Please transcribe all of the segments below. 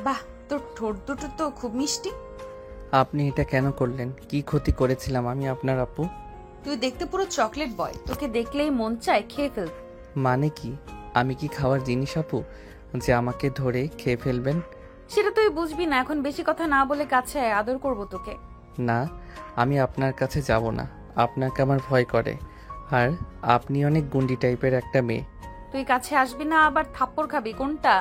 বাহ, তোর ঠোঁট দুটো তো খুব মিষ্টি। আপনি এটা কেন করলেন? কি ক্ষতি করেছিলাম আমি আপনার আপু? তুই দেখতে পুরো চকলেট বয়, তোকে দেখলেই মন চায় খেয়ে ফেল। মানে কি? আমি কি খাওয়ার জিনিস আপু যে আমাকে ধরে খেয়ে ফেলবেন? সেটা তুই বুঝবি না, এখন বেশি কথা না বলে কাছে আয়, আদর করব তোকে। না, আমি আপনার কাছে যাব না। আপনাকে আমার ভয় করে। আর আপনি অনেক গুন্ডি টাইপের একটা মেয়ে। তুই কাছে আসবি না আবার থাপ্পড় খাবি, কোনটা?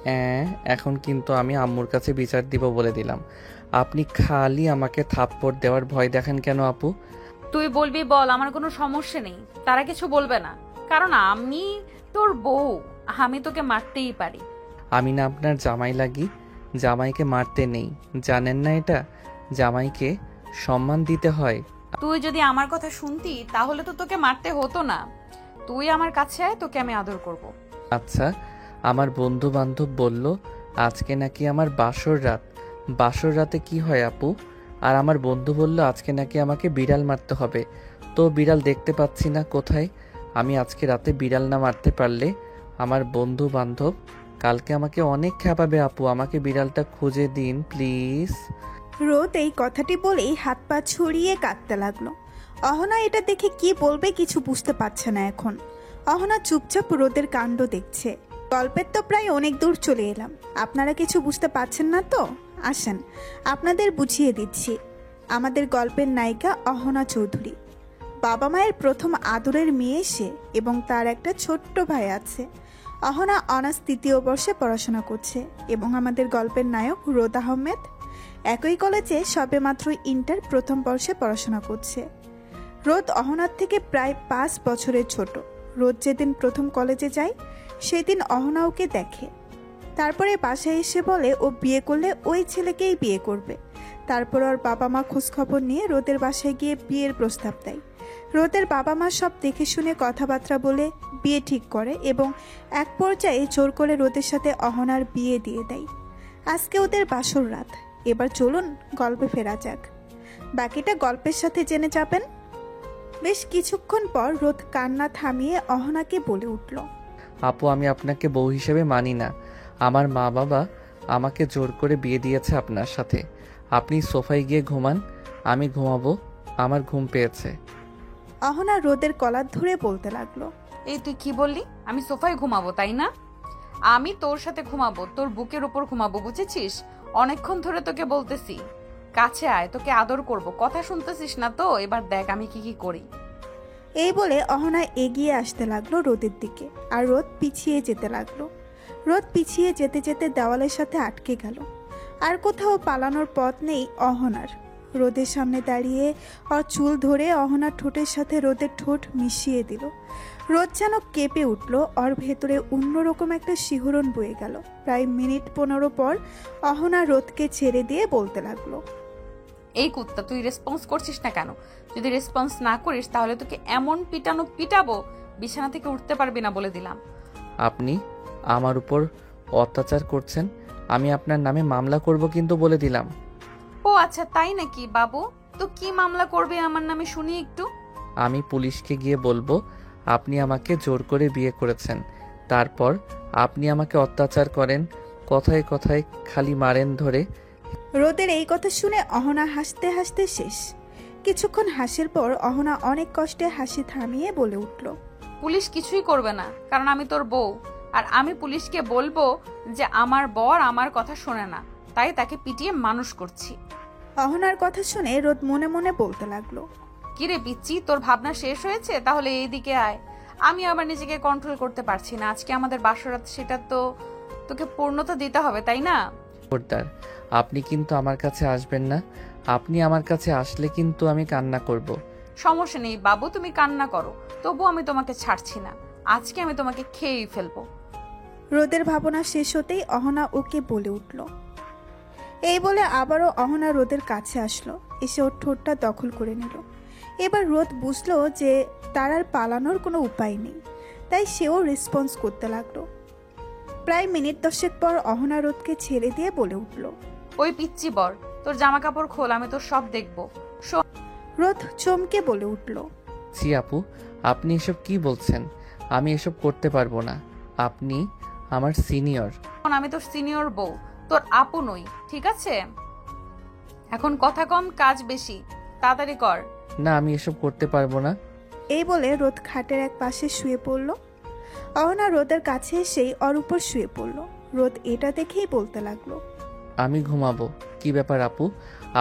হ্যাঁ, এখন কিন্তু আমি আম্মুর কাছে বিচার দিব বলে দিলাম। আপনি খালি আমাকে থাপ্পড় দেওয়ার ভয় দেখান কেন আপু? তুই বলবি বল, আমার কোনো সমস্যা নেই, তারা কিছু বলবে না, কারণ আমি তোর বউ, আমি তোকে মারতেই পারি। আমি না আপনার জামাই লাগি? জামাইকে মারতে নেই, জানেন না এটা? জামাইকে সম্মান দিতে হয়। তুই যদি আমার কথা শুনতি তাহলে তো তোকে মারতে হতো না। তুই আমার কাছে আয়, তোকে আমি আদর করব। আচ্ছা, আমার বন্ধু বান্ধব বলল আজকে নাকি আমার বাসর রাত। বাসর রাতে কি হয় আপু? আর আমার বন্ধু বলল আজকে নাকি আমাকে বিড়াল মারতে হবে। তো বিড়াল দেখতে পাচ্ছি না কোথায়। আমি আজকে রাতে বিড়াল না মারতে পারলে আমার বন্ধু বান্ধব কালকে আমাকে অনেক খেপাবে আপু। আমাকে বিড়ালটা খুঁজে দিন প্লিজ। রোদ এই কথাটি বলেই হাত পা ছড়িয়ে কাঁদতে লাগলো। অহনা এটা দেখে কি বলবে কিছু বুঝতে পারছে না এখন। অহনা চুপচাপ রোদের কাণ্ড দেখছে। গল্পের তো প্রায় অনেক দূর চলে এলাম, আপনারা কিছু বুঝতে পারছেন না তো? আসেন আপনাদের বুঝিয়ে দিচ্ছি। আমাদের গল্পের নায়িকা অহনা চৌধুরী। বাবা মায়ের প্রথম আদরের মেয়ে সে, এবং তার একটা ছোট্ট ভাই আছে। অহনা অনার্স 3য় বর্ষে পড়াশোনা করছে এবং আমাদের গল্পের নায়ক রোদ আহমেদ একই কলেজে সবেমাত্র ইন্টার প্রথম বর্ষে পড়াশোনা করছে। রোদ অহনার থেকে প্রায় 5 বছরের ছোট। রোদ যেদিন প্রথম কলেজে যায় সেদিন অহনা ওকে দেখে। তারপরে বাসায় এসে বলে ও বিয়ে করলে ওই ছেলেকেই বিয়ে করবে। তারপর ওর বাবা মা খোঁজখবর নিয়ে রোদের বাসায় গিয়ে বিয়ের প্রস্তাব দেয়। রোদের বাবা মা সব দেখে শুনে কথাবার্তা বলে বিয়ে ঠিক করে এবং এক পর্যায়ে জোর করে রোদের সাথে অহনার বিয়ে দিয়ে দেয়। আজকে ওদের বাসর রাত। এবার চলুন গল্পে ফেরা যাক, বাকিটা গল্পের সাথে জেনে যাবেন। বেশ কিছুক্ষণ পর রোদ কান্না থামিয়ে অহনাকে বলে উঠল, আপু আমি আপনাকে বউ হিসেবে মানি না। আমার মা বাবা আমাকে জোর করে বিয়ে দিয়েছে আপনার সাথে। আপনি সোফায় গিয়ে ঘুমান, আমি ঘুমাবো, আমার ঘুম পেয়েছে। অহনা রোদের কলার ধরে বলতে লাগলো, এই তুই কি বললি? আমি সোফায় ঘুমাবো তাই না? আমি তোর সাথে ঘুমাবো, তোর বুকের উপর ঘুমাবো, বুঝেছিস? অনেকক্ষণ ধরে তোকে বলতেছি কাছে আয়, তোকে আদর করব, কথা শুনতেছিস না তো? এবার দেখ আমি কি কি করি। এই বলে অহনা এগিয়ে আসতে লাগলো রোদের দিকে, আর রোদ পিছিয়ে যেতে লাগলো। রোদ পিছিয়ে যেতে যেতে দেওয়ালের সাথে আটকে গেল। আর কোথাও পালানোর পথ নেই অহনার। রোদের সামনে দাঁড়িয়ে ওর চুল ধরে অহনার ঠোঁটের সাথে রোদের ঠোঁট মিশিয়ে দিল। রোদ যেন কেঁপে উঠল, ওর ভেতরে অন্যরকম একটা শিহরণ বয়ে গেল। প্রায় মিনিট 15 পর অহনা রোদকে ছেড়ে দিয়ে বলতে লাগলো, এই কুত্তা, তুই রেসপন্স করছিস না কেন? যদি রেসপন্স না করিস তাহলে তোকে এমন পিটাবো বিছানা থেকে উঠতে পারবি না বলে দিলাম। আপনি আমার উপর অত্যাচার করছেন, আমি আপনার নামে মামলা করব কিন্তু বলে দিলাম। ও আচ্ছা, তাই নাকি বাবু? তো কি মামলা করবে আমার নামে শুনি একটু। আমি পুলিশকে গিয়ে বলবো আপনি আমাকে জোর করে বিয়ে করেছেন, তারপর আপনি আমাকে অত্যাচার করেন, কথায় কথায় খালি মারেন ধরে। রোদের এই কথা শুনে অহনা হাসতে হাসতে শেষ। কিছুক্ষণ হাসির পর অহনা অনেক কষ্টে হাসি থামিয়ে বলে উঠল, পুলিশ কিছুই করবে না, কারণ আমি তোর বউ। আর আমি পুলিশকে বলবো যে আমার বর আমার কথা শোনে না, তাই তাকে পিটিয়ে মানুষ করছি। অহনার কথা শুনে রোদ মনে মনে বলতে লাগলো, কিরে পিচ্ছি, তোর ভাবনা শেষ হয়েছে? তাহলে এইদিকে আয়। আমি আবার নিজেকে কন্ট্রোল করতে পারছি না। আজকে আমাদের বাসরাত, সেটা তো তোকে পূর্ণতা দিতে হবে, তাই না? খবরদার, আপনি কিন্তু আমার কাছে আসবেন না। আপনি আমার কাছে আসলে কিন্তু আমি কান্না করব। সমস্যা নেই বাবু, তুমি কান্না করো, তবু আমি তোমাকে ছাড়ছি না। আজকে আমি তোমাকে খেয়েই ফেলবো। রোদের ভাবনা শেষ হতেই অহনা ওকে বলে উঠল। এই বলে আবারও অহনা রোদের কাছে আসলো, এসে ওর ঠোঁটটা দখল করে নিল। এবার রোদ বুঝলো যে তার আর পালানোর কোনো উপায় নেই, তাই সেও রেসপন্স করতে লাগলো। প্রায় মিনিট 10 পর অহনা রোদকে ছেড়ে দিয়ে বলে উঠল, ওই পিচ্ছি বর, তোর জামা কাপড় খোল, আমি তোর সব দেখবো। রোদ চমকে বলে উঠল, ছি আপু, আপনি এসব কি বলছেন? আমি এসব করতে পারবো না। আপনি আমার সিনিয়র। এখন আমি তোর সিনিয়র বউ, তোর আপু নই, ঠিক আছে? এখন কথা কম, কাজ বেশি, তাড়াতাড়ি কর। না, আমি এসব করতে পারবো না। এই বলে রোদ খাটের এক পাশে শুয়ে পড়ল। অহনা রোদের কাছে এসেই ওর উপর শুয়ে পড়ল। রোদ এটা দেখেই বলতে লাগলো, আমি ঘুমাবো। কি ব্যাপার আপু,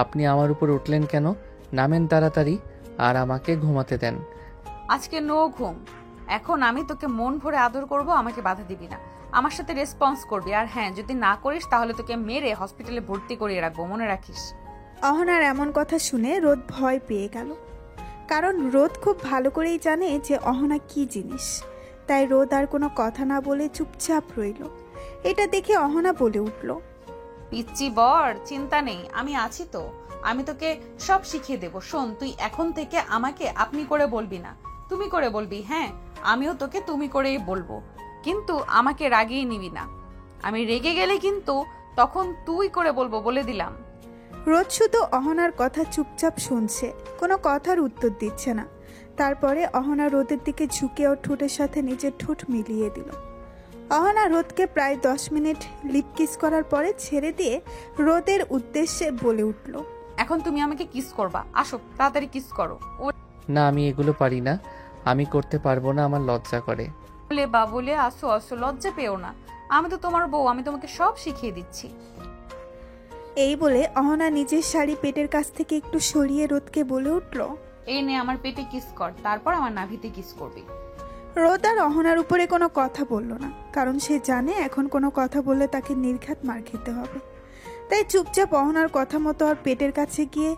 আপনি আমার উপর উঠলেন কেন? নামেন তাড়াতাড়ি আর আমাকে ঘুমাতে দেন। আজকে নো ঘুম। এখন আমি তোকে মন ভরে আদর করব, আমাকে বাধা দিবি না, আমার সাথে রেসপন্স করবি। আর হ্যাঁ, যদি না করিস তাহলে তোকে মেরে হসপিটালে ভর্তি করিয়ে রাখবো, মনে রাখিস। অহনার এমন কথা শুনে রোদ ভয় পেয়ে গেল। কারণ রোদ খুব ভালো করেই জানে যে অহনা কি জিনিস। তাই রোদ আর কোনো কথা না বলে চুপচাপ রইল। এটা দেখে অহনা বলে উঠল, পিচ্চি বর, চিন্তা নেই, আমি আছি তো। আমি তোকে সব শিখিয়ে দেবো। শোন, তুই এখন থেকে আমাকে আপনি করে বলবি না, তুমি করে বলবি। হ্যাঁ, আমিও তোকে তুমি করেই বলবো, কিন্তু আমাকে রাগিয়ে নিবি না। আমি রেগে গেলে কিন্তু তখন তুই করে বলবো, বলে দিলাম। রোদ শুধু অহনার কথা চুপচাপ শুনছে, কোনো কথার উত্তর দিচ্ছে না। তারপরে অহনা রোদের দিকে ঝুঁকে ওর ঠোঁটের সাথে নিজের ঠোঁট মিলিয়ে দিল। অহনা রোদকে প্রায় 10 মিনিট লিপ কিস করার পরে ছেড়ে দিয়ে রোদের উদ্দেশ্যে বলে উঠল, এখন তুমি আমাকে কিস করবা, আসো তাড়াতাড়ি কিস করো। না, আমি এগুলো পারি না, আমি করতে পারবো না, আমার লজ্জা করে। বলে বা বলে আসো আসো, লজ্জা পেও না, আমি তো তোমার বউ, আমি তোমাকে সব শিখিয়ে দিচ্ছি। এই বলে অহনা নিজের শাড়ি পেটের কাছ থেকে একটু সরিয়ে রোদকে বলে উঠল, এই নে আমার পেটে কিস কর, তারপর আমার নাভিতে কিস করবি। রোদ আর অহনার উপরে কোনো কথা বলল না, কারণ সে জানে এখন কোনো কথা বললে তাকে নির্ঘাত মার খেতে হবে। তাই চুপচাপ অহনার কথা মতো আর পেটের কাছে গিয়ে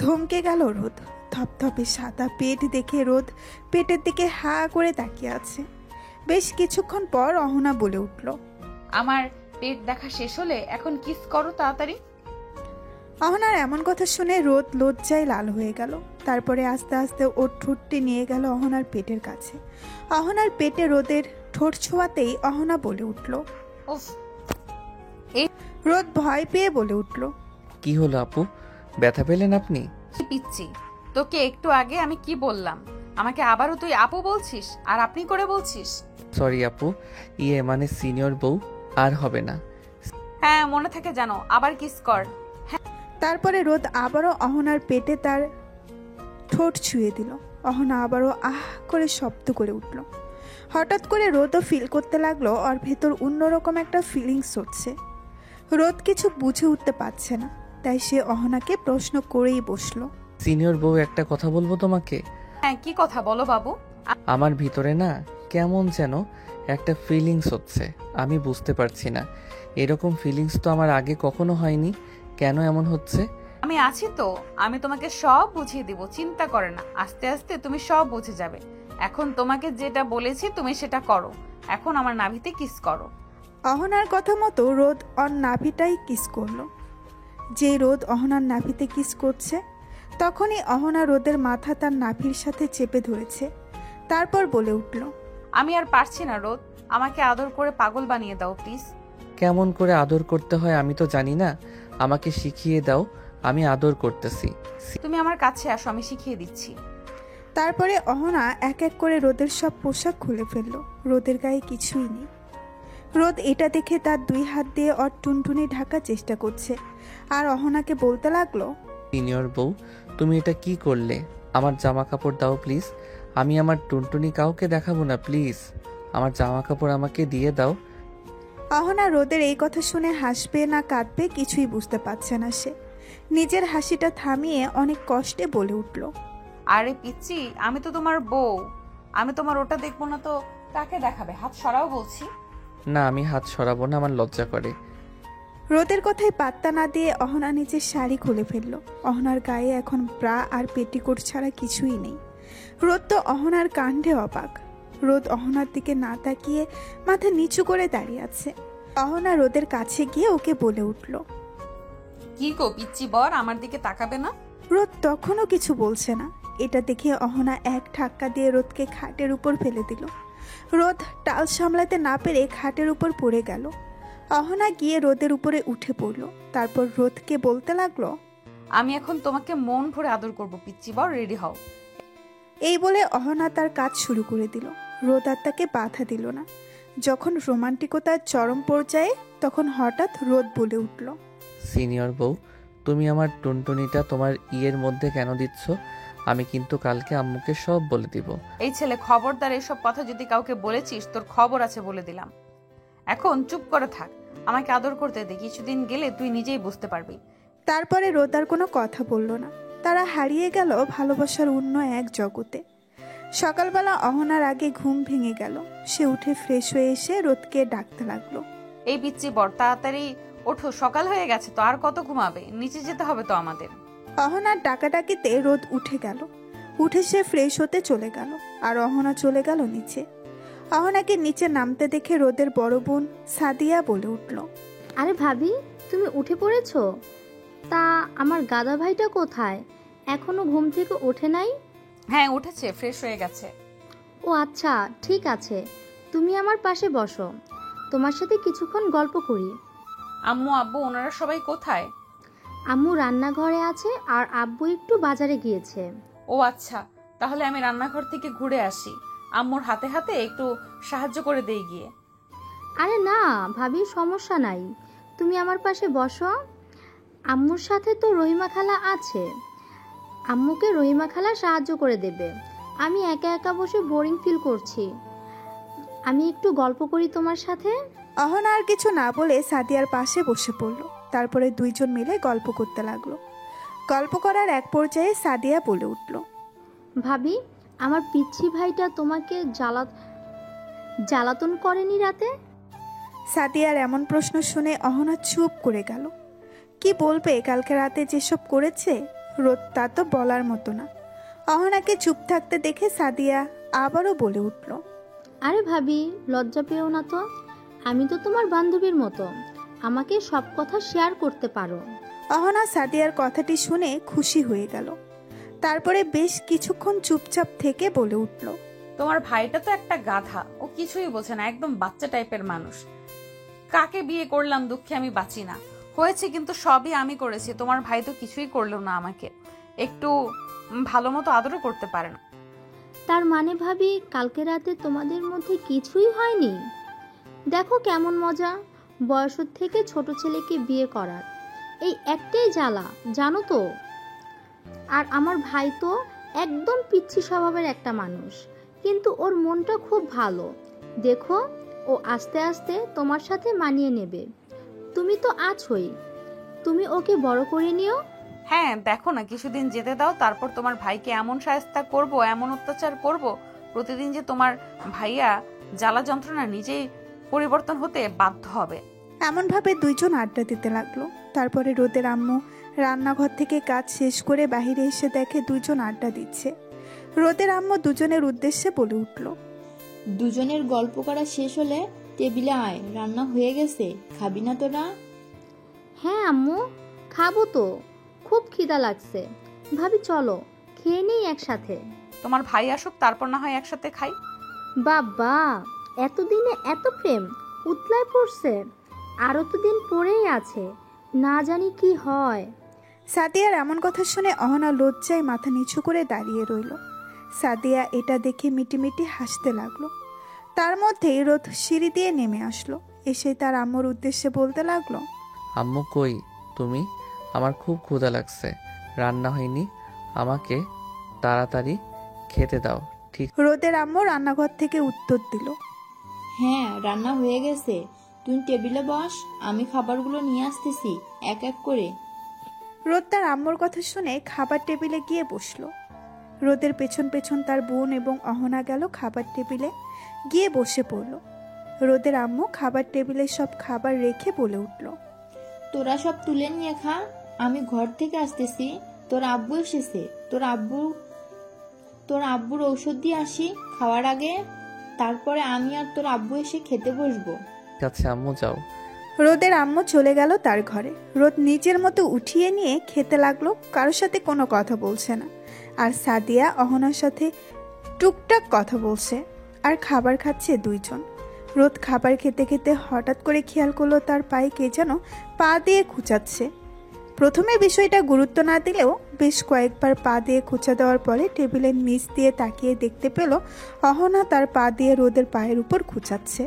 ধমকে গেল রোদ। ধপধপে সাদা পেট দেখে রোদ পেটের দিকে হা করে তাকিয়ে আছে। বেশ কিছুক্ষণ পর অহনা বলে উঠল, আমার পেট দেখা শেষ হলে এখন কিস করো তাড়াতাড়ি। অহনার এমন কথা শুনে রোদ লজ্জায় লাল হয়ে গেল। তারপরে আস্তে আস্তে ওর ঠোঁটটি নিয়ে গেল অহনার পেটের কাছে। অহনার পেটে রোদের ঠোঁট ছোঁয়াতেই অহনা বলে উঠল, উফ, রোদ ভয় পেয়ে বলে উঠল, কি হলো আপু, ব্যথা পেলেন আপনি? কি পিচ্ছি, তোকে একটু আগে আমি কি বললাম? আমাকে আবারও তুই আপু বলছিস আর আপনি করে বলছিস। সরি আপু, মানে সিনিয়র বউ, আর হবে না। হ্যাঁ, মনে থাকে জানো, আবার কিস কর। তারপরে রোদ আবারও অহনার পেটে তার ঠোঁট ছুঁয়ে দিল। অহনা আবারও আহ করে শব্দ করে উঠল। হঠাৎ করে রোদও ফিল করতে লাগলো ওর ভেতর অন্যরকম একটা ফিলিংস হচ্ছে। রোদ কিছু বুঝে উঠতে পারছে না, তাই সে অহনাকে প্রশ্ন করেই বসলো, সিনিয়র বউ, একটা কথা বলবো তোমাকে? হ্যাঁ, কি কথা বলো বাবু। আমার ভিতরে না কেমন যেন একটা ফিলিংস হচ্ছে, আমি বুঝতে পারছি না। এরকম ফিলিংস তো আমার আগে কখনো হয়নি, কেন এমন হচ্ছে? আমি আছি তো, আমি তোমাকে সব বুঝিয়ে দিব, চিন্তা করে না, আস্তে আস্তে তুমি সব বুঝে যাবে। এখন তোমাকে যেটা বলেছি তুমি সেটা করো, এখন আমার নাভিতে কিস করো। অহনার কথা মতো রোদ ওর নাভিটাই কিস করলো। যে রোদ অহনার নাভিতে কিস করছে, তখনই অহনা রোদের মাথা তার নাভির সাথে চেপে ধরেছে। তারপর বলে উঠল, আমি আর পারছি না রোদ, আমাকে আদর করে পাগল বানিয়ে দাও প্লিজ। কেমন করে আদর করতে হয় আমি তো জানি না, আমাকে শিখিয়ে দাও, আমি আদর করতেছি। তুমি আমার কাছে আসো, আমি শিখিয়ে দিচ্ছি। তারপরে অহনা এক এক করে রোদের সব পোশাক খুলে ফেলল। রোদের গায়ে কিছুই নেই। রোদ এটা দেখে তার 2 হাত দিয়ে ওর টুনটুনি ঢাকার চেষ্টা করছে, আর অহনাকে বলতে লাগলো, সিনিয়র বউ, তুমি এটা কি করলে? আমার জামা কাপড় দাও প্লিজ, আমি আমার টুনটুনি কাউকে দেখাবো না, প্লিজ আমার জামা কাপড় আমাকে দিয়ে দাও। অহনা রোদের এই কথা শুনে হাসবে না কাঁদবে কিছুই বুঝতে পারছে না। সে নিজের হাসিটা থামিয়ে অনেক কষ্টে বলে উঠল, আরে পিচ্ছি, আমি তো তোমার বউ, আমি তোমার ওটা দেখবো না তো কাকে দেখাবে? হাত সরাও বলছি। না, আমি হাত সরাবো না, আমার লজ্জা করে। রোদের কথায় পাত্তা না দিয়ে অহনা নিজের শাড়ি খুলে ফেলল। অহনার গায়ে এখন ব্রা আর পেটিকোট ছাড়া কিছুই নেই। রোদ তো অহনার কাণ্ডে অবাক। রোদ অহনার দিকে না তাকিয়ে মাথা নিচু করে দাঁড়িয়ে আছে। অহনা রোদের কাছে গিয়ে ওকে বলে উঠল, কি গো পিচ্ছি বর, আমার দিকে তাকাবে না? রোদ তখনও কিছু বলছে না। এটা দেখে অহনা এক ধাক্কা দিয়ে রোদকে খাটের উপর ফেলে দিল। রোদ টাল সামলাতে না পেরে খাটের উপর পড়ে গেল। অহনা গিয়ে রোদের উপরে উঠে পড়ল। তারপর রোদকে বলতে লাগলো, আমি এখন তোমাকে মন ভরে আদর করবো পিচ্ছি বর, রেডি হও। এই বলে অহনা তার কাজ শুরু করে দিল। রোদ আর তাকে বাধা দিল না। যখন রোমান্টিকতার চরম পর্যায়ে তখন হঠাৎ রোদ বলে উঠল, সিনিয়র বউ, তুমি আমার টুনটুনিটা তোমার ইয়ের মধ্যে কেন দিচ্ছ? আমি কিন্তু কালকে আম্মুকে সব বলে দিব। এই ছেলে, খবরদার এসব কথা যদি কাউকে বলেছিস তোর খবর আছে বলে দিলাম। এখন চুপ করে থাক, আমাকে আদর করতে দে, কিছুদিন গেলে তুই নিজেই বুঝতে পারবি। তারপরে রোদ আর কোনো কথা বলল না। তারা হারিয়ে গেল ভালোবাসার অন্য এক জগতে। সকালবেলা অহনার আগে ঘুম ভেঙে গেল। সে উঠে ফ্রেশ হয়ে এসে রোদকে ডাকতে লাগলো, এই পিচ্চি বর, তাড়াতাড়ি ওঠো, সকাল হয়ে গেছে তো, আর কত ঘুমাবে? নিচে যেতে হবে তো আমাদের। অহনার ডাকাডাকিতে রোদ উঠে গেল। উঠে সে ফ্রেশ হতে চলে গেল, আর অহনা চলে গেল নিচে। অহনাকে নিচে নামতে দেখে রোদের বড় বোন সাদিয়া বলে উঠল, আরে ভাবি, তুমি উঠে পড়েছো? তা আমার গাদা ভাইটা কোথায়? এখনো ঘুম থেকে ওঠে নাই? হ্যাঁ উঠেছে, ফ্রেশ হয়ে গেছে। ও আচ্ছা, ঠিক আছে, তুমি আমার পাশে বসো, তোমার সাথে কিছুক্ষণ গল্প করি। আম্মু আব্বু ওনারা সবাই কোথায়? আম্মু রান্নাঘরে আছে আর আব্বু একটু বাজারে গিয়েছে। ও আচ্ছা, তাহলে আমি রান্নাঘর থেকে ঘুরে আসি, আম্মুর হাতে হাতে একটু সাহায্য করে দেই গিয়ে। আরে না ভাবি, সমস্যা নাই, তুমি আমার পাশে বসো। আম্মুর সাথে তো রহিমা খালা আছে, আম্মুকে রহিমা খালা সাহায্য করে দেবে। আমি একা একা বসে বোরিং ফিল করছি, আমি একটু গল্প করি তোমার সাথে। অহনা আর কিছু না বলে সাদিয়ার পাশে বসে পড়ল। তারপরে দুইজন মিলে গল্প করতে লাগলো। গল্প করার এক পর্যায়ে সাদিয়া বলে উঠল, ভাবি, আমার পিচ্ছি ভাইটা তোমাকে জ্বালাতন করেনি রাতে? সাদিয়ার এমন প্রশ্ন শুনে অহনা চুপ করে গেল। কি বলবে? কালকে রাতে যেসব করেছে রোদ, তা তো বলার মতো না। অহনাকে চুপ থাকতে দেখে সাদিয়া আবারও বলে উঠল, আরে ভাবি, লজ্জা পেও না তো, আমি তো তোমার বান্ধবীর মতো, আমাকে সব কথা শেয়ার করতে পারো। অহনা সাদিয়ার কথাটি শুনে খুশি হয়ে গেল। তারপরে বেশ কিছুক্ষণ চুপচাপ থেকে বলে উঠল, তোমার ভাইটা তো একটা গাধা, ও কিছুই বোঝে না, একদম বাচ্চা টাইপের মানুষ। কাকে বিয়ে করলাম দুঃখে আমি বাঁচি না, হয়েছে কিন্তু সবই আমি করেছি। তোমার ভাই তো কিছুই করলো না, আমাকে একটু ভালো মতো আদরও করতে পারে না। তার মানে ভাবি, কালকে রাতে তোমাদের মধ্যে কিছুই হয়নি? দেখো কেমন মজা, বয়সের থেকে ছোট ছেলেকে বিয়ে করার এই একটাই জ্বালা, জানো তো। আর আমার ভাই তো একদম পিচ্ছি স্বভাবের একটা মানুষ, কিন্তু ওর মনটা খুব ভালো। দেখো, ও আস্তে আস্তে তোমার সাথে মানিয়ে নেবে। তুমি তো আছোই, তুমি ওকে বড় করে নিও। হ্যাঁ দেখো না, কিছুদিন যেতে দাও, তারপর তোমার ভাইকে এমন শায়েস্তা করব, এমন অত্যাচার করব, প্রতিদিন যে তোমার ভাইয়া জ্বালা যন্ত্রণা নিজেই পরিবর্তন হতে বাধ্য হবে। এমনভাবে দুইজন আড্ডা দিতে লাগলো। তারপরে রোদের আম্মু রান্নাঘর থেকে কাজ শেষ করে বাইরে এসে দেখে দুইজন আড্ডা দিচ্ছে। রোদের আম্মু দুজনের উদ্দেশ্যে বলে উঠল, দুজনের গল্প করা শেষ হলে টেবিলে আয়, রান্না হয়ে গেছে, খাবি না তোরা? হ্যাঁ আম্মু, খাবো তো, খুব খিদা লাগছে। ভাবি চলো খেয়ে নেই একসাথে। তোমার ভাই আসুক, তারপর না হয় একসাথে খাই। বাবা, এতদিনে এত প্রেম উতলায় পড়ছে, আরো তো দিন পরেই আছে, না জানি কি হয়। সাদিয়ার এমন কথা শুনে অহনা লজ্জায় মাথা নিচু করে দাঁড়িয়ে রইল। সাদিয়া এটা দেখে মিটিমিটি হাসতে লাগলো। তার মধ্যেই রোদ সিঁড়ি দিয়ে নেমে আসলো। এসে তার আম্মুর উদ্দেশ্যে বলতে লাগলো, আম্মু কই তুমি? আমার খুব ক্ষুধা লাগছে, রান্না হয়নি, আমাকে তাড়াতাড়ি খেতে দাও। ঠিক রোদের আম্মু রান্নাঘর থেকে উত্তর দিল, হ্যাঁ রান্না হয়ে গেছে, তুই টেবিলে বস, আমি খাবারগুলো নিয়ে আসতেছি এক এক করে। রোদ তার আম্মুর কথা শুনে খাবার টেবিলে গিয়ে বসলো। রোদের পেছন পেছন তার বোন এবং অহনা গেল খাবার টেবিলে গিয়ে বসে পড়ল। রোদের আম্মু খাবার টেবিলে সব খাবার রেখে বলে উঠল, তোরা সব তুলে নিয়ে খা, আমি ঘর থেকে আসতেছি, তোর আব্বু এসেছে, তোর আব্বুর ঔষধ দিয়ে আসি খাওয়ার আগে, তারপরে আমি আর তোর আব্বু এসে খেতে বসবো। আছে আম্মু, যাও। রোদের আম্মু চলে গেল তার ঘরে। রোদ নিজের মতো উঠিয়ে নিয়ে খেতে লাগলো, কারোর সাথে কোনো কথা বলছে না। আর সাদিয়া অহনার সাথে টুকটাক কথা বলছে আর খাবার খাচ্ছে দুইজন। রোদ খাবার খেতে খেতে হঠাৎ করে খেয়াল করলো তার পায়ে কে যেন পা দিয়ে খুঁচাচ্ছে। প্রথমে বিষয়টা গুরুত্ব না দিলেও বেশ কয়েকবার পা দিয়ে খুঁচা দেওয়ার পরে টেবিলের নিচ দিয়ে তাকিয়ে দেখতে পেল অহনা তার পা দিয়ে রোদের পায়ের উপর খুঁচাচ্ছে।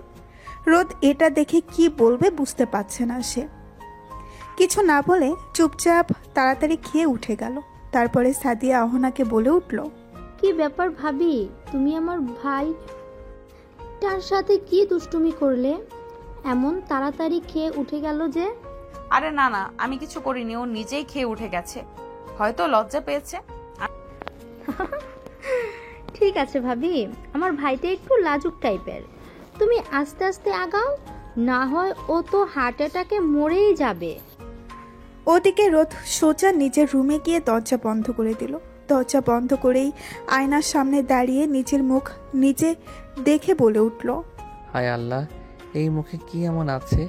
রোদ এটা দেখে কি বলবে বুঝতে পারছে না সে। কিছু না বলে চুপচাপ তাড়াতাড়ি খেয়ে উঠে গেল। তারপরে সাদিয়া অহনাকে বলে উঠল, কি ব্যাপার ভাবি, তুমি আমার ভাই তার সাথে কি দুষ্টুমি করলে? এমন তাড়াতাড়ি খেয়ে উঠে গেল যে? আরে না না, আমি কিছু করিনি, ও নিজেই খেয়ে উঠে গেছে, হয়তো লজ্জা পেয়েছে। ঠিক আছে ভাবি, আমার ভাইটা একটু লাজুক টাইপের, তুমি আস্তে আস্তে আগাও, না হয় ও তো হার্ট অ্যাটাকে মরেই যাবে। ওদিকে রোদ সোজা নিজের রুমে গিয়ে দরজা বন্ধ করে দিল। দরজা বন্ধ করেই আয়নার সামনে দাঁড়িয়ে নিজের মুখ নিজে দেখে বলে উঠল, হায় আল্লাহ, এই মুখে কি এমন আছে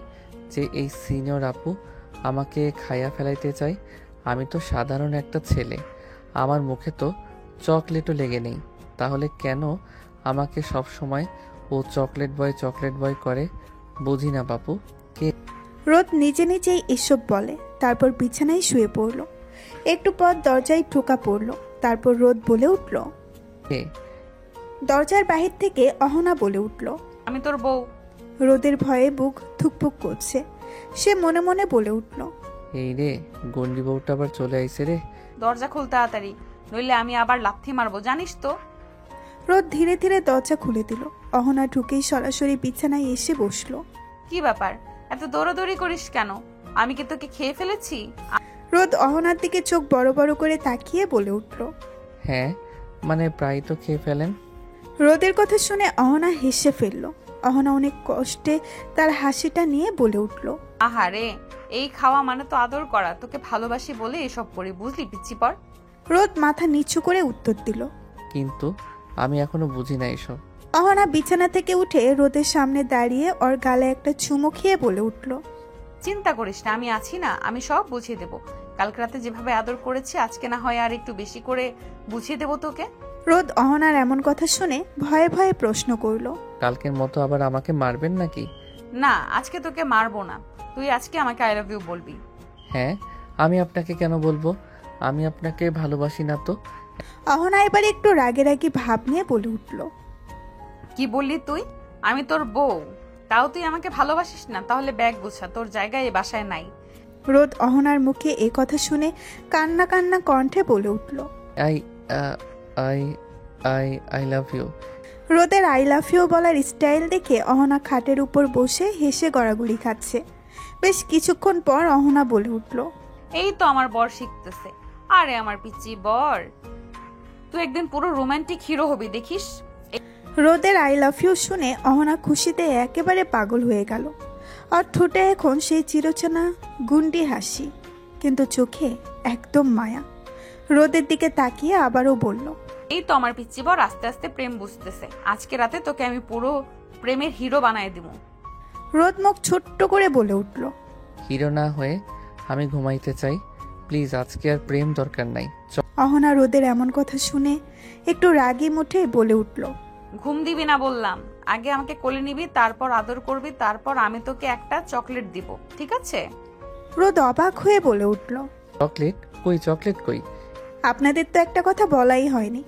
যে এই সিনিয়র আপু আমাকে খাইয়া ফেলাইতে চায়? আমি তো সাধারণ একটা ছেলে, আমার মুখে তো চকলেটও লেগে নেই, তাহলে কেন আমাকে সব সময় ও চকলেট বয় করে? বুঝি না বাপু। রোদ নিজে নিজেই এসব বলে, তারপর বিছানায় শুয়ে পড়ল। একটু পর দরজায় ঠোকা পড়ল। তারপর রোদ বলে উঠল। কে? দরজার বাহির থেকে অহনা বলে উঠল। আমি তোর বউ। রোদের ভয়ে বুক ধুকপুক করছে। সে মনে মনে বলে উঠল, এই রে, গন্ডি বউটা আবার চলে আইছে রে। দরজা খুল তাড়াতাড়ি, নইলে আমি আবার লাথি মারবো, জানিস তো। রোদ ধীরে ধীরে দরজা খুলে দিল। অহনা ঢুকেই সরাসরি বিছানায় এসে বসলো। কি ব্যাপার, এত দৌড়াদৌড়ি করিস কেন? আমি কি তোকে খেয়ে ফেলেছি? রোদ অহনার দিকে চোখ বড় বড় করে তাকিয়ে বলে উঠল। হ্যাঁ, মানে প্রায় তো খেয়ে ফেলেন। রোদের কথা শুনে অহনা হেসে ফেলল। অহনা অনেক কষ্টে তার হাসিটা নিয়ে বলে উঠল, আহারে, এই খাওয়া মানে তো আদর করা, তোকে ভালোবাসি বলে এসব করি, বুঝলি পিচ্ছি পর। রোদ মাথা নিচু করে উত্তর দিল। কিন্তু আমি এখনো বুঝি না এসব। অহনা বিছানা থেকে উঠে রোদের সামনে দাঁড়িয়ে ওর গালে একটা চুমু খেয়ে বলে উঠল, চিন্তা করিস না, আমি আছি না, আমি সব বুঝিয়ে দেবো। কালকে রাতে যেভাবে আদর করেছি, আজকে না হয় আর একটু বেশি করে বুঝিয়ে দেবো তোকে। রোদ অহনার এমন কথা শুনে ভয়ে ভয়ে প্রশ্ন করল, কালকের মতো আবার আমাকে মারবেন নাকি? না, আজকে তোকে মারবো না, তুই আজকে আমাকে আই লাভ ইউ বলবি। হ্যাঁ, আমি আপনাকে কেন বলবো? আমি আপনাকে ভালোবাসি না তো। অহনা এবার একটু রাগে রাগি ভাব নিয়ে বলে উঠল, কি বললি তুই? আমি তোর বউ, তাও তুই আমাকে ভালোবাসিস না? তাহলে ব্যাগ গুছা, তোর জায়গায় এ বাসায় নাই। রোদ অহনার মুখে এ কথা শুনে কান্না কান্না কণ্ঠে বলে উঠল। I I I I love you. রোদের আই লাভ ইউ বলার স্টাইল দেখে অহনা খাটের উপর বসে হেসে গড়াগড়ি খাচ্ছে। বেশ কিছুক্ষণ পর অহনা বলে উঠল, এই তো আমার বর শিখতেছে। আরে আমার পিচ্চি বর, তুই একদিন পুরো রোমান্টিক হিরো হবি, দেখিস। রোদের আই লাভ ইউ শুনে অহনা খুশিতে একেবারে পাগল হয়ে গেল। আর ঠোঁটে এখন সেই চিরচেনা গুন্ডি হাসি, কিন্তু চোখে একদম মায়া। রোদের দিকে তাকিয়ে আবারও বলল, এই তো আমার পিচ্চি বর আস্তে আস্তে প্রেম বুঝতেছে। আজকে রাতে তোকে আমি পুরো প্রেমের হিরো বানায় দিব। রোদ মুখ ছোট্ট করে বলে উঠল, হিরো না হয়ে আমি ঘুমাইতে চাই, প্লিজ। আজকে আর প্রেম দরকার নাই। অহনা রোদের এমন কথা শুনে একটু রাগী মুঠে বলে উঠল, ঘুম দিবি না বললাম, আগে আমাকে কোলে নিবি, তারপর আদর করবি, তারপর আমি তোকে একটা চকলেট দিব, ঠিক আছে? রোদ অবাক হয়ে বলে উঠল, চকলেট কই? চকলেট কই? আপনাদের তো একটা কথা বলাই হয়নি।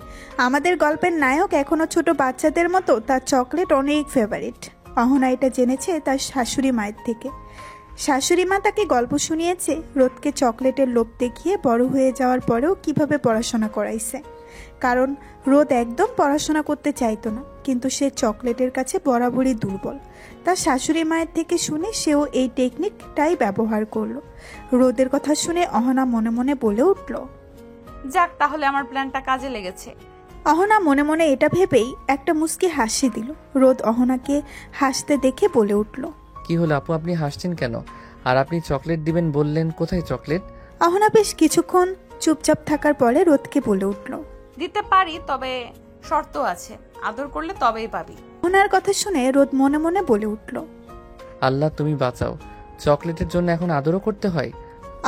আমাদের গল্পের নায়ক এখনো ছোট বাচ্চাদের মতো, তার চকলেট অনেক ফেভারিট। অহনা এটা জেনেছে তার শাশুড়ি মায়ের থেকে। শাশুড়ি মা তাকে গল্প শুনিয়েছে রোদকে চকলেটের লোভ দেখিয়ে বড় হয়ে যাওয়ার পরেও কিভাবে পড়াশোনা করাইছে। কারণ রোদ একদম পড়াশোনা করতে চাইতো না, কিন্তু সে চকলেটের কাছে বরাবরই দুর্বল। তার শাশুড়ি মায়ের থেকে শুনে সেও এই টেকনিকটাই ব্যবহার করলো। রোদের কথা শুনে অহনা মনে মনে বলে উঠল, যাক, তাহলে আমার প্ল্যানটা কাজে লেগেছে। অহনা মনে মনে এটা ভেবেই একটা মুচকি হাসি দিল। রোদ অহনাকে হাসতে দেখে বলে উঠল, কি হলো আপু, আপনি হাসছেন কেন? আর আপনি চকলেট দিবেন বললেন, কোথায় চকলেট? অহনা বেশ কিছুক্ষণ চুপচাপ থাকার পরে রোদকে বলে উঠল, দিতে পারি, তবে শর্ত আছে, আদর করলে তবেই পাবি। অহনার কথা শুনে রোদ মনে মনে বলে উঠল, আল্লাহ তুমি বাঁচাও, চকলেটের জন্য এখন আদরও করতে হয়?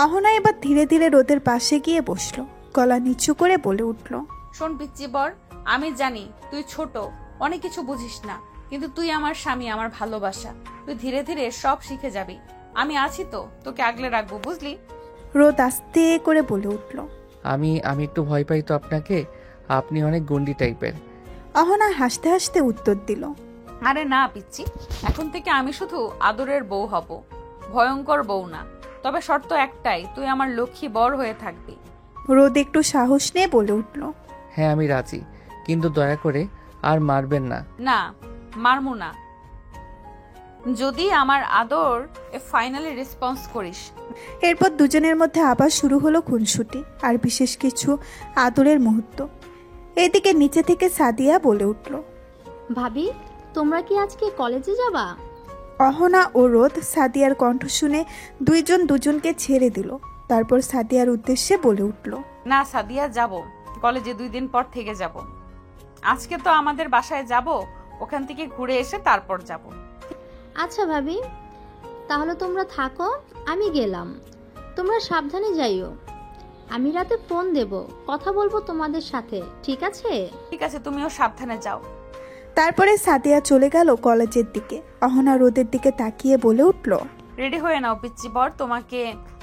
অহনা এবার ধীরে ধীরে রোদের পাশে গিয়ে বসলো। গলা নিচু করে বলে উঠল, শোন পিচ্চি বর, আমি জানি তুই ছোট, অনেক কিছু বুঝিস না, কিন্তু তুই আমার স্বামী, আমার ভালোবাসা। তুই ধীরে ধীরে সব শিখে যাবি। আমি আছি তো, তোকে আগলে রাখবো, বুঝলি? রোদ আস্তে করে বলে উঠল। আমি একটু ভয় পাই তো আপনাকে, আপনি অনেক গন্ডি টাইপের। অহনা হাসতে হাসতে উত্তর দিল, আরে না পিচ্ছি, এখন থেকে আমি শুধু আদরের বউ হব, ভয়ঙ্কর বউ না। তবে শর্ত একটাই, তুই আমার লক্ষ্মী বর হয়ে থাকবি। রোদ একটু সাহস নিয়ে বলে উঠল। হ্যাঁ আমি রাজি, কিন্তু দয়া করে আর মারবেন না। না, মারমু না, যদি আমার আদর ফাইনালি রেসপন্স করিস। এরপর দুজনের মধ্যে আবার শুরু হলো খুনসুটি আর বিশেষ কিছু আদরের মুহূর্ত। এদিকে নিচে থেকে সাদিয়া বলে উঠল। ভাবি, তোমরা কি আজকে কলেজে যাবা? অহনা ও রোদ সাদিয়ার কণ্ঠ শুনে দুইজন দুজনকে ছেড়ে দিল। তারপর সাদিয়ার উদ্দেশ্যে বলে উঠল। না সাদিয়া, যাব, কলেজে 2 দিন পর থেকে যাব। আজকে তো আমাদের বাসায় যাব, ওখান থেকে ঘুরে এসে তারপর যাব। আচ্ছা ভাবি, তাহলে তোমরা থাকো, আমি গেলাম। তোমরা সাবধানে যাইও। আমি রাতে ফোন দেব, কথা বলবো তোমাদের সাথে, ঠিক আছে? ঠিক আছে, তুমিও সাবধানে যাও। তারপরে সাদিয়া চলে গেল কলেজের দিকে। অহনা রোদের দিকে তাকিয়ে বলে উঠল। রেডি হয়ে নাও পিচ্চি বর, তোমাকে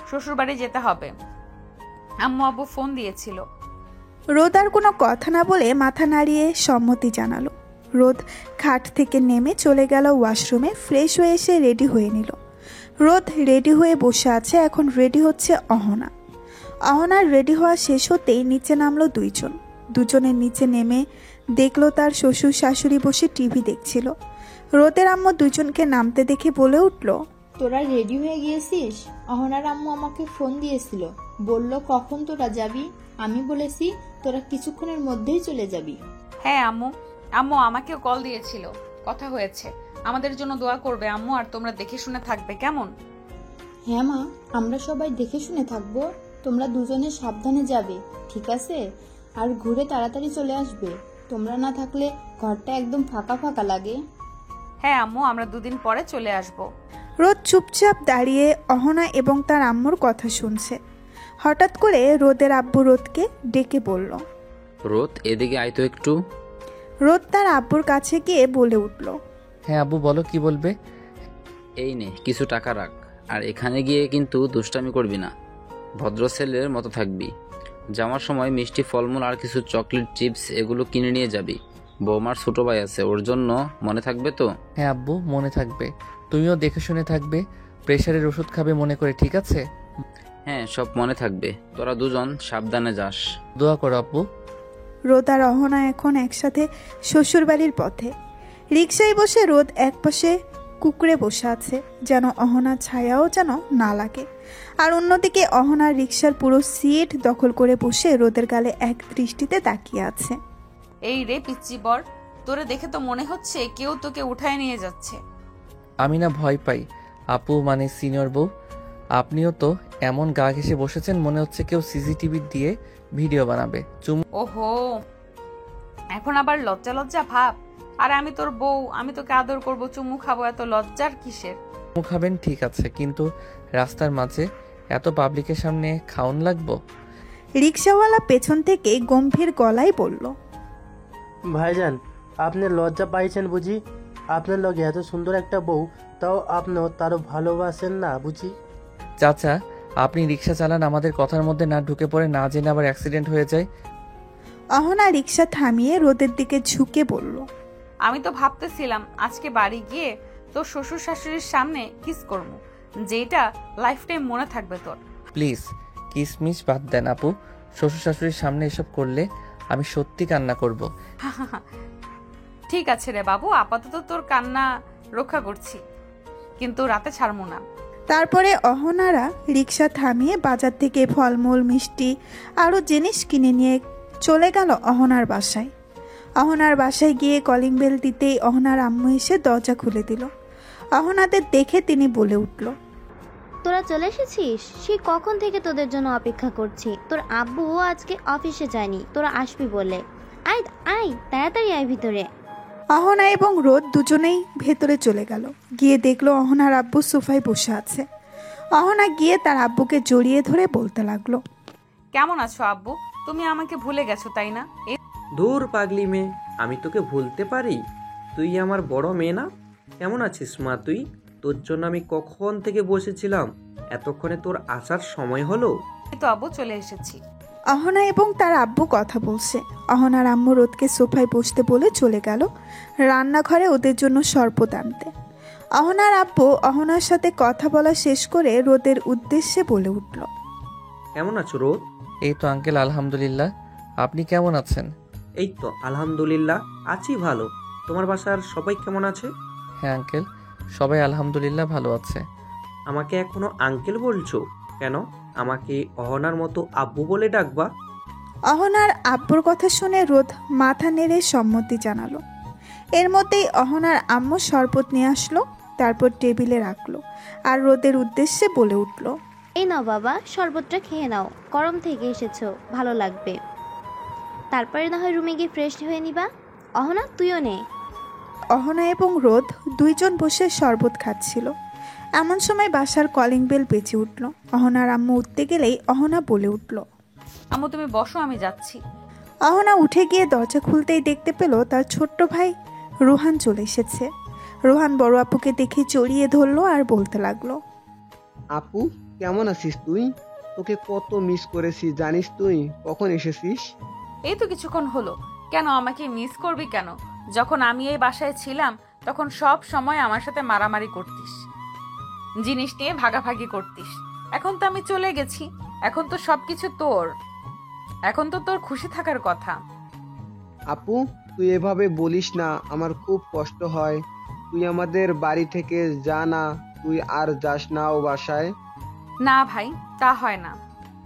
শ্বশুরবাড়ি যেতে হবে। আম্মু আব্বু ফোন দিয়েছিল। রোদ আর কোনো কথা না বলে মাথা নাড়িয়ে সম্মতি জানালো। রোদ খাট থেকে নেমে চলে গেল ওয়াশরুমে, ফ্রেশ হয়ে এসে রেডি হয়ে নিল। রোদ রেডি হয়ে বসে আছে, এখন রেডি হচ্ছে অহনা। অহনার রেডি হওয়া শেষ হতেই নিচে নামলো দুইজন। দুজনের নিচে নেমে দেখলো তার শ্বশুর শাশুড়ি বসে টিভি দেখছিল। রোদের আম্মু দুজনকে নামতে দেখে বলে উঠল। তোরা রেডি হয়ে গিয়েছিস? অহনার আম্মু আমাকে ফোন দিয়েছিল, বলল কখন তোরা যাবি। আমি বলেছি তোরা কিছুক্ষণের মধ্যেই চলে যাবি। হ্যাঁ আম্মু, আম্মু আমাকেও কল দিয়েছিল, কথা হয়েছে। আমাদের জন্য দোয়া করবে আম্মু, আর তোমরা দেখে শুনে থাকবে, কেমন? হ্যাঁ মা, আমরা সবাই দেখে শুনে থাকবো। তোমরা দুজনে সাবধানে যাবে, ঠিক আছে? আর ঘুরে তাড়াতাড়ি চলে আসবে। তোমরা না থাকলে ঘরটা একদম ফাঁকা ফাঁকা লাগে। হ্যাঁ আম্মু, আমরা 2 দিন পরে চলে আসব। রোদ চুপচাপ দাঁড়িয়ে অহনা এবং তার আম্মুর কথা শুনছে। হঠাৎ করে রোদের আব্বু রোদকে ডেকে বলল। রোদ, এদিকে আয় তো একটু। রোদ তার আব্বুর কাছে গিয়ে বলে উঠল। হ্যাঁ আব্বু বলো, কি বলবে? এই নে কিছু টাকা রাখ, আর এখানে গিয়ে কিন্তু দুষ্টামি করবি না, ভদ্র ছেলের মতো থাকবি। যাওয়ার সময় মিষ্টি ফলমূল আর কিছু চকলেট চিপস এগুলো কিনে নিয়ে যাবি। বৌমার ছোট ভাই আছে, ওর জন্য মনে থাকবে তো? হ্যাঁ আব্বু, মনে থাকবে। তুমিও দেখে শুনে থাকবে, প্রেশারের ওষুধ খাবে মনে করে, ঠিক আছে? হ্যাঁ, সব মনে থাকবে। তোরা দুজন সাবধানে যাস। দোয়া করো আব্বু। রোদ আর অহনা এখন একসাথে শ্বশুরবাড়ির পথে। রিকশায় বসে রোদ একপাশে কুকুরে বসে আছে, যেন অহনার ছায়াও যেন না লাগে। আর অন্যদিকে অহনার রিকশার পুরো সিট দখল করে বসে রোদের গালে এক দৃষ্টিতে তাকিয়ে আছে। এই রে পিচ্চি বর, তোরে দেখে তো মনে হচ্ছে কেউ তোকে উঠায় নিয়ে যাচ্ছে। আমি না ভয় পাই আপু, মানে সিনিয়র বউ। আপনিও তো এমন গা ঘেঁষে বসেছেন, মনে হচ্ছে কেউ সিসিটিভি দিয়ে ভিডিও বানাবে। ওহো, এখন আবার লজ্জা লজ্জা ভাব? আর আমি তোর বউ, আমি তোকে আদর করব, চুমু খাবো, এত লজ্জার কিসের? চুমু খাবেন ঠিক আছে, কিন্তু রাস্তার মাঝে এত পাবলিকের সামনে খাওন লাগবো? রিকশাওয়ালা পেছন থেকে গম্ভীর গলায় বলল। ভাইজান, আপনি লজ্জা পাইছেন বুঝি? আপনার লগে এত সুন্দর একটা বউ, তাও আপনি তারও ভালোবাসেন না বুঝি? চাচা, আপনি রিক্সা চালান, আমাদের কথার মধ্যে না ঢুকে পড়ে, না জেনে আবার অ্যাক্সিডেন্ট হয়ে যায়। অহনা রিকশা থামিয়ে রোদের দিকে ঝুঁকে বলল। আমি তো ভাবতেছিলাম আজকে বাড়ি গিয়ে তোর শ্বশুর শাশুড়ির সামনে কিস করবো, যেটা লাইফ টাইম মনে থাকবে তোর। প্লিজ কিসমিস বাদ দেন আপু, শ্বশুর শাশুড়ির সামনে এসব করলে আমি সত্যি কান্না করব। ঠিক আছে রে বাবু, আপাতত তোর কান্না রক্ষা করছি, কিন্তু রাতে ছাড়বো না। তারপরে অহনারা রিকশা থামিয়ে বাজার থেকে ফলমূল, মিষ্টি আরও জিনিস কিনে নিয়ে চলে গেল অহনার বাসায়। অহনার বাসায় গিয়ে কলিং বেল দিতেই অহনার আম্মু এসে দরজা খুলে দিল। অহনাদের দেখে তিনি বলে উঠল। তোরা চলে এসেছিস? সে কখন থেকে তোদের জন্য অপেক্ষা করছি। তোর আব্বুও আজকে অফিসে যায়নি, তোরা আসবি বলে। আয় আয়, তাড়াতাড়ি আয় ভিতরে। অহনা এবং রোদ দুজনেই ভেতরে চলে গেল। গিয়ে দেখলো অহনার আব্বু সোফায় বসে আছে। অহনা গিয়ে তার আব্বুকে জড়িয়ে ধরে বলতে লাগলো। কেমন আছো আব্বু? তুমি আমাকে ভুলে গেছো তাই না? দূর পাগলি মেয়ে, আমি তোকে ভুলতে পারি? তুই আমার বড় মেয়ে না? কেমন আছিস মা তুই? তোর জন্য আমি কখন থেকে বসেছিলাম, এতক্ষণে তোর আসার সময় হলো। এই তো আব্বু চলে এসেছি। অহনা এবং তার আব্বু কথা বলছে। অহনার আম্মু রোদকে সোফায় বসতে বলে চলে গেল রান্নাঘরে ওদের জন্য শরবত আনতে। অহনার আব্বু অহনার সাথে কথা বলা শেষ করে রোদের উদ্দেশ্যে বলে উঠল, কেমন আছো রোদ? এই তো আঙ্কেল, আলহামদুলিল্লাহ। আপনি কেমন আছেন? এই তো আলহামদুলিল্লাহ, আছি ভালো। তোমার বাসার সবাই কেমন আছে? হ্যাঁ আঙ্কেল, সবাই আলহামদুলিল্লাহ ভালো আছে। আমাকে এখনো আঙ্কেল বলছো কেন? আমাকে অহনার মতো আব্বু বলে ডাকবা। অহনার আব্বুর কথা শুনে রোদ মাথা নেড়ে সম্মতি জানালো। এর মধ্যেই অহনার আম্মু শরবত নিয়ে আসলো, তারপর টেবিলে রাখলো আর রোদের উদ্দেশ্যে বলে উঠল, এই নাও বাবা, শরবতটা খেয়ে নাও, গরম থেকে এসেছো, ভালো লাগবে। তারপরে না হয় রুমে গিয়ে ফ্রেশ হয়ে নিবা। অহনা, তুইও নে। অহনা এবং রোদ দুইজন বসে শরবত খাচ্ছিল। এমন সময় বাসার কলিং বেল বেজে উঠল। অহনার আম্মু উঠতে গেলেই অহনা বলে উঠল, আম্মু তুমি বসো, আমি যাচ্ছি। অহনা উঠে গিয়ে দরজা খুলতেই দেখতে পেল তার ছোট্ট ভাই রোহান চলে এসেছে। রোহান বড় আপুকে দেখে জড়িয়ে ধরলো আর বলতে লাগলো, আপু কেমন আছিস তুই? তোকে কত মিস করেছি জানিস তুই? কখন এসেছিস? এই তো কিছুক্ষণ হলো। কেন আমাকে মিস করবি কেন? যখন আমি এই বাসায় ছিলাম তখন সব সময় আমার সাথে মারামারি করতিস, জিনিস নিয়ে ভাগাভাগি করতিস। এখন তো আমি চলে গেছি, এখন তো সবকিছু তোর, এখন তো তোর খুশি থাকার কথা। আপু তুই এভাবে বলিস না, আমার খুব কষ্ট হয়। তুই আমাদের বাড়ি থেকে যা না, তুই আর যাস না ও বাসায়। না ভাই, তা হয় না।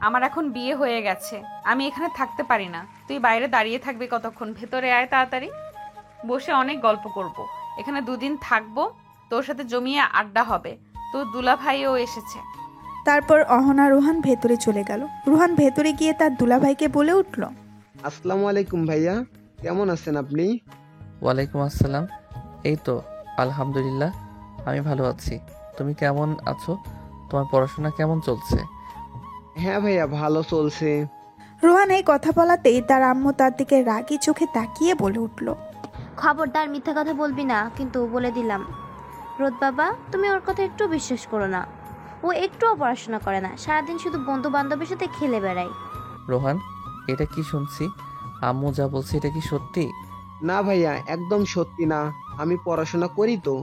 আমার এখন বিয়ে হয়ে গেছে, আমি এখানে থাকতে পারি না। তুই বাইরে দাঁড়িয়ে থাকবি কতক্ষণ? ভেতরে আয় তাড়াতাড়ি, বসে অনেক গল্প করব। এখানে দুদিন থাকবো, তোর সাথে জমিয়ে আড্ডা হবে। তোর দুলা ভাইও এসেছে। তারপর অহনা রোহান ভেতরে চলে গেল। রোহান ভেতরে গিয়ে তার দুলাভাইকে বলে উঠল, আসসালামু আলাইকুম ভাইয়া, কেমন আছেন আপনি? ওয়ালাইকুম আসসালাম। এই তো আলহামদুলিল্লাহ, আমি ভালো আছি। তুমি কেমন আছো? তোমার পড়াশোনা কেমন চলছে? হ্যাঁ ভাইয়া, ভালো চলছে। রোহান এই কথা বলাতেই তার আম্মু তার দিকে রাগী চোখে তাকিয়ে বলে উঠল, খবরদার মিথ্যা কথা বলবি না, কিন্তু বলে দিলাম। রোদ বাবা, তুমি ওর কথা একটু বিশ্বাস করো না। ও একটুও পড়াশোনা করে না, সারাদিন শুধু বন্ধু বান্ধবের সাথে খেলে বেড়ায়। রোহান, এটা কি শুনছি? আম্মু যা বলছে এটা কি সত্যি? না ভাইয়া, একদম সত্যি না, আমি পড়াশোনা করি তো।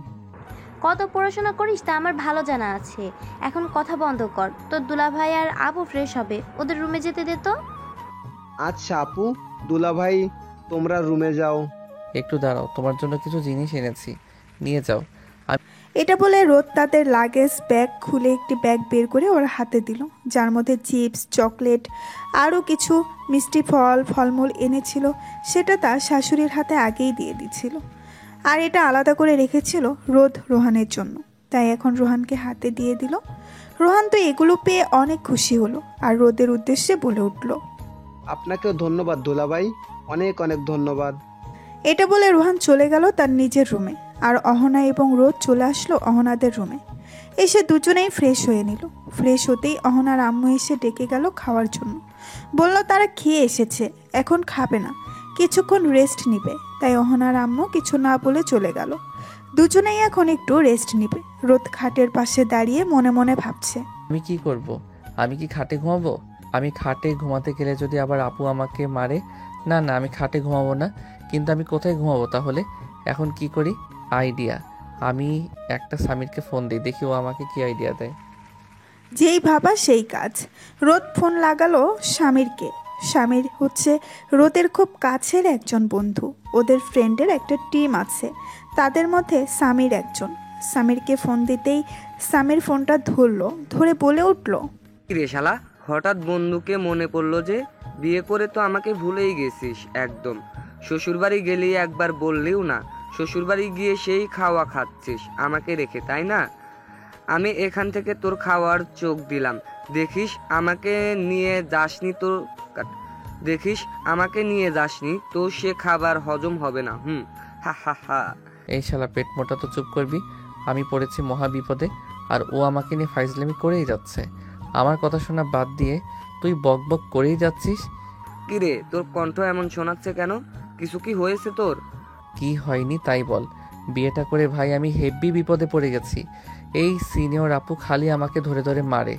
কত পড়াশোনা করিস তা আমার ভালো জানা আছে। এখন কথা বন্ধ কর, তোর দুলাভাই আর আবু ফ্রেশ হবে, ওদের রুমে যেতে দে তো। আচ্ছা আপু, দুলাভাই তোমরা রুমে যাও। একটু দাঁড়াও, তোমার জন্য কিছু জিনিস এনেছি, নিয়ে যাও। এটা বলে রোদ তাদের লাগেজ ব্যাগ খুলে একটি ব্যাগ বের করে ওর হাতে দিল, যার মধ্যে চিপস, চকলেট আরও কিছু মিষ্টি ফলমূল এনেছিল। সেটা তার শাশুড়ির হাতে আগেই দিয়ে দিছিল, আর এটা আলাদা করে রেখেছিল রোদ রোহানের জন্য। তাই এখন রোহানকে হাতে দিয়ে দিল। রোহান তো এগুলো পেয়ে অনেক খুশি হলো আর রোদের উদ্দেশ্যে বলে উঠল, আপনাকেও ধন্যবাদ দুলাভাই, অনেক অনেক ধন্যবাদ। এটা বলে রোহান চলে গেল তার নিজের রুমে, আর অহনা এবং রোদ চলে আসলো অহনাদের রুমে। এসে দুজনেই ফ্রেশ হয়ে নিল। ফ্রেশ হতেই অহনার আম্মু এসে ডেকে গেল খাওয়ার জন্য। বলল তারা খেয়ে এসেছে, এখন খাবে না, কিছুক্ষণ রেস্ট নিবে। তাই অহনার আম্মু কিছু না বলে চলে গেল। দুজনেই এখন একটু রেস্ট নিবে। রোদ খাটের পাশে দাঁড়িয়ে মনে মনে ভাবছে, আমি কি করব? আমি কি খাটে ঘুমাবো? আমি খাটে ঘুমাতে গেলে যদি আবার আপু আমাকে মারে। না না, আমি খাটে ঘুমাবো না। কিন্তু আমি কোথায় ঘুমাবো তাহলে? এখন কি করি? আইডিয়া। আমি একটা সামিরকে ফোন দিই, দেখি ও আমাকে কি আইডিয়া দেয়। যেই ভাবা সেই কাজ। রোদ ফোন লাগালো স্বামীরকে। স্বামীর হচ্ছে রোদের খুব কাছের একজন বন্ধু। ওদের ফ্রেন্ডের একটা টিম আছে, তাদের মধ্যে সামির একজন। সামিরকে ফোন দিতেই সামির ফোনটা ধরলো, ধরে বলে উঠল, রে শালা, হঠাৎ বন্ধুকে মনে পড়লো যে? বিয়ে করে তো আমাকে ভুলেই গেছিস একদম। শ্বশুরবাড়ি গেলি একবার বললিও না, শ্বশুরবাড়ি গিয়ে সেই খাওয়া খাচ্ছিস আমাকে রেখে, তাই না? আমি এখান থেকে তোর খাওয়ার চোখ দিলাম, দেখিস আমাকে নিয়ে যাসনি তো সে খাবার হজম হবে না। হা হা হা। এই শালা পেট মোটা, তো চুপ করবি। আমি পড়েছি মহা বিপদে, আর ও আমাকে নিয়ে ফাইজলামি করেই যাচ্ছে। আমার কথা শোনা বাদ দিয়ে তুই বক বক করেই যাচ্ছিস। কিরে, তোর কণ্ঠ এমন শোনাচ্ছে কেন? কিছু কি হয়েছে তোর? কি হয়নি তাই বল। বিয়েটা করে ভাই আমি হেব্বি বিপদে পড়ে গেছি। এই সিনিয়র আপু খালি আমাকে ধরে ধরে মারে।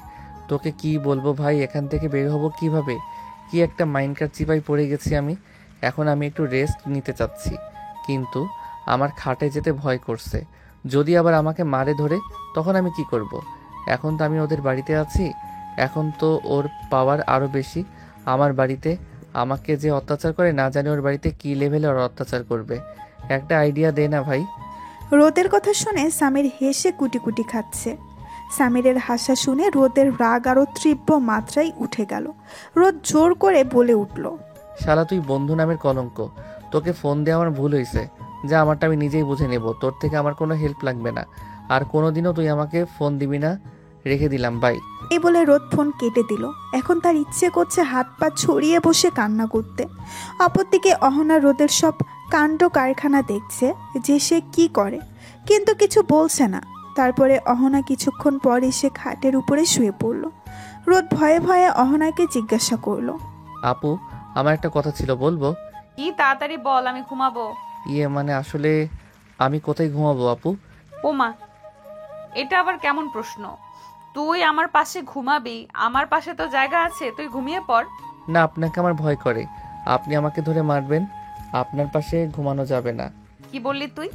তোকে কি বলবো ভাই, এখান থেকে বের হবো কিভাবে? কি একটা মাইন্ডকার চিপায় পড়ে গেছি আমি। এখন আমি একটু রেস্ট নিতে চাচ্ছি, কিন্তু আমার খাটে যেতে ভয় করছে। যদি আবার আমাকে মারে ধরে তখন আমি কি করব? এখন তো আমি ওদের বাড়িতে আছি, এখন তো ওর পাওয়ার আরও বেশি। আমার বাড়িতে আমাকে যে অত্যাচার করে না জানি ওর বাড়িতে কী লেভেলে ওর অত্যাচার করবে। একটা আইডিয়া দে না ভাই। রোদের কথা শুনে সামির হেসে কুটি কুটি খাচ্ছে। সামিরের হাসা শুনে রোদের রাগ আরও তীব্র মাত্রায় উঠে গেল। রোদ জোর করে বলে উঠল, শালা তুই বন্ধু নামের কলঙ্ক। তোকে ফোন দেওয়া আমার ভুল হয়েছে, যা আমারটা আমি নিজেই বুঝে নেব। তোর থেকে আমার কোনো হেল্প লাগবে না, আর কোনোদিনও তুই আমাকে ফোন দিবি না। রেখে দিলাম, বাই। এই বলে রোদ ফোন কেটে দিল। এখন তার ইচ্ছে করছে হাত পা ছড়িয়ে বসে কান্না করতে। অপরদিকে অহনা রোদের সব কাণ্ড কারখানা দেখছে যে সে কি করে, কিন্তু কিছু বলছে না। তারপরে অহনা কিছুক্ষণ পর এসে খাটের উপরে শুয়ে পড়ল। রোদ ভয়ে ভয়ে অহনাকে জিজ্ঞাসা করলো, আপু, আমার একটা কথা ছিল, বলবো? কি তাড়াতাড়ি বল, আমি ঘুমাবো। মানে আসলে আমি কোথায় ঘুমাবো আপু? ওমা, এটা আবার কেমন প্রশ্ন? তুই আমার পাশে ঘুমাবি, আমার পাশে তো জায়গা আছে, তুই ঘুমিয়ে পড়। না, আপনাকে আমার ভয় করে, আপনি আমাকে ধরে মারবেন। আপনার পাশে ঘুমানো যাবে না। কি বললি তুই?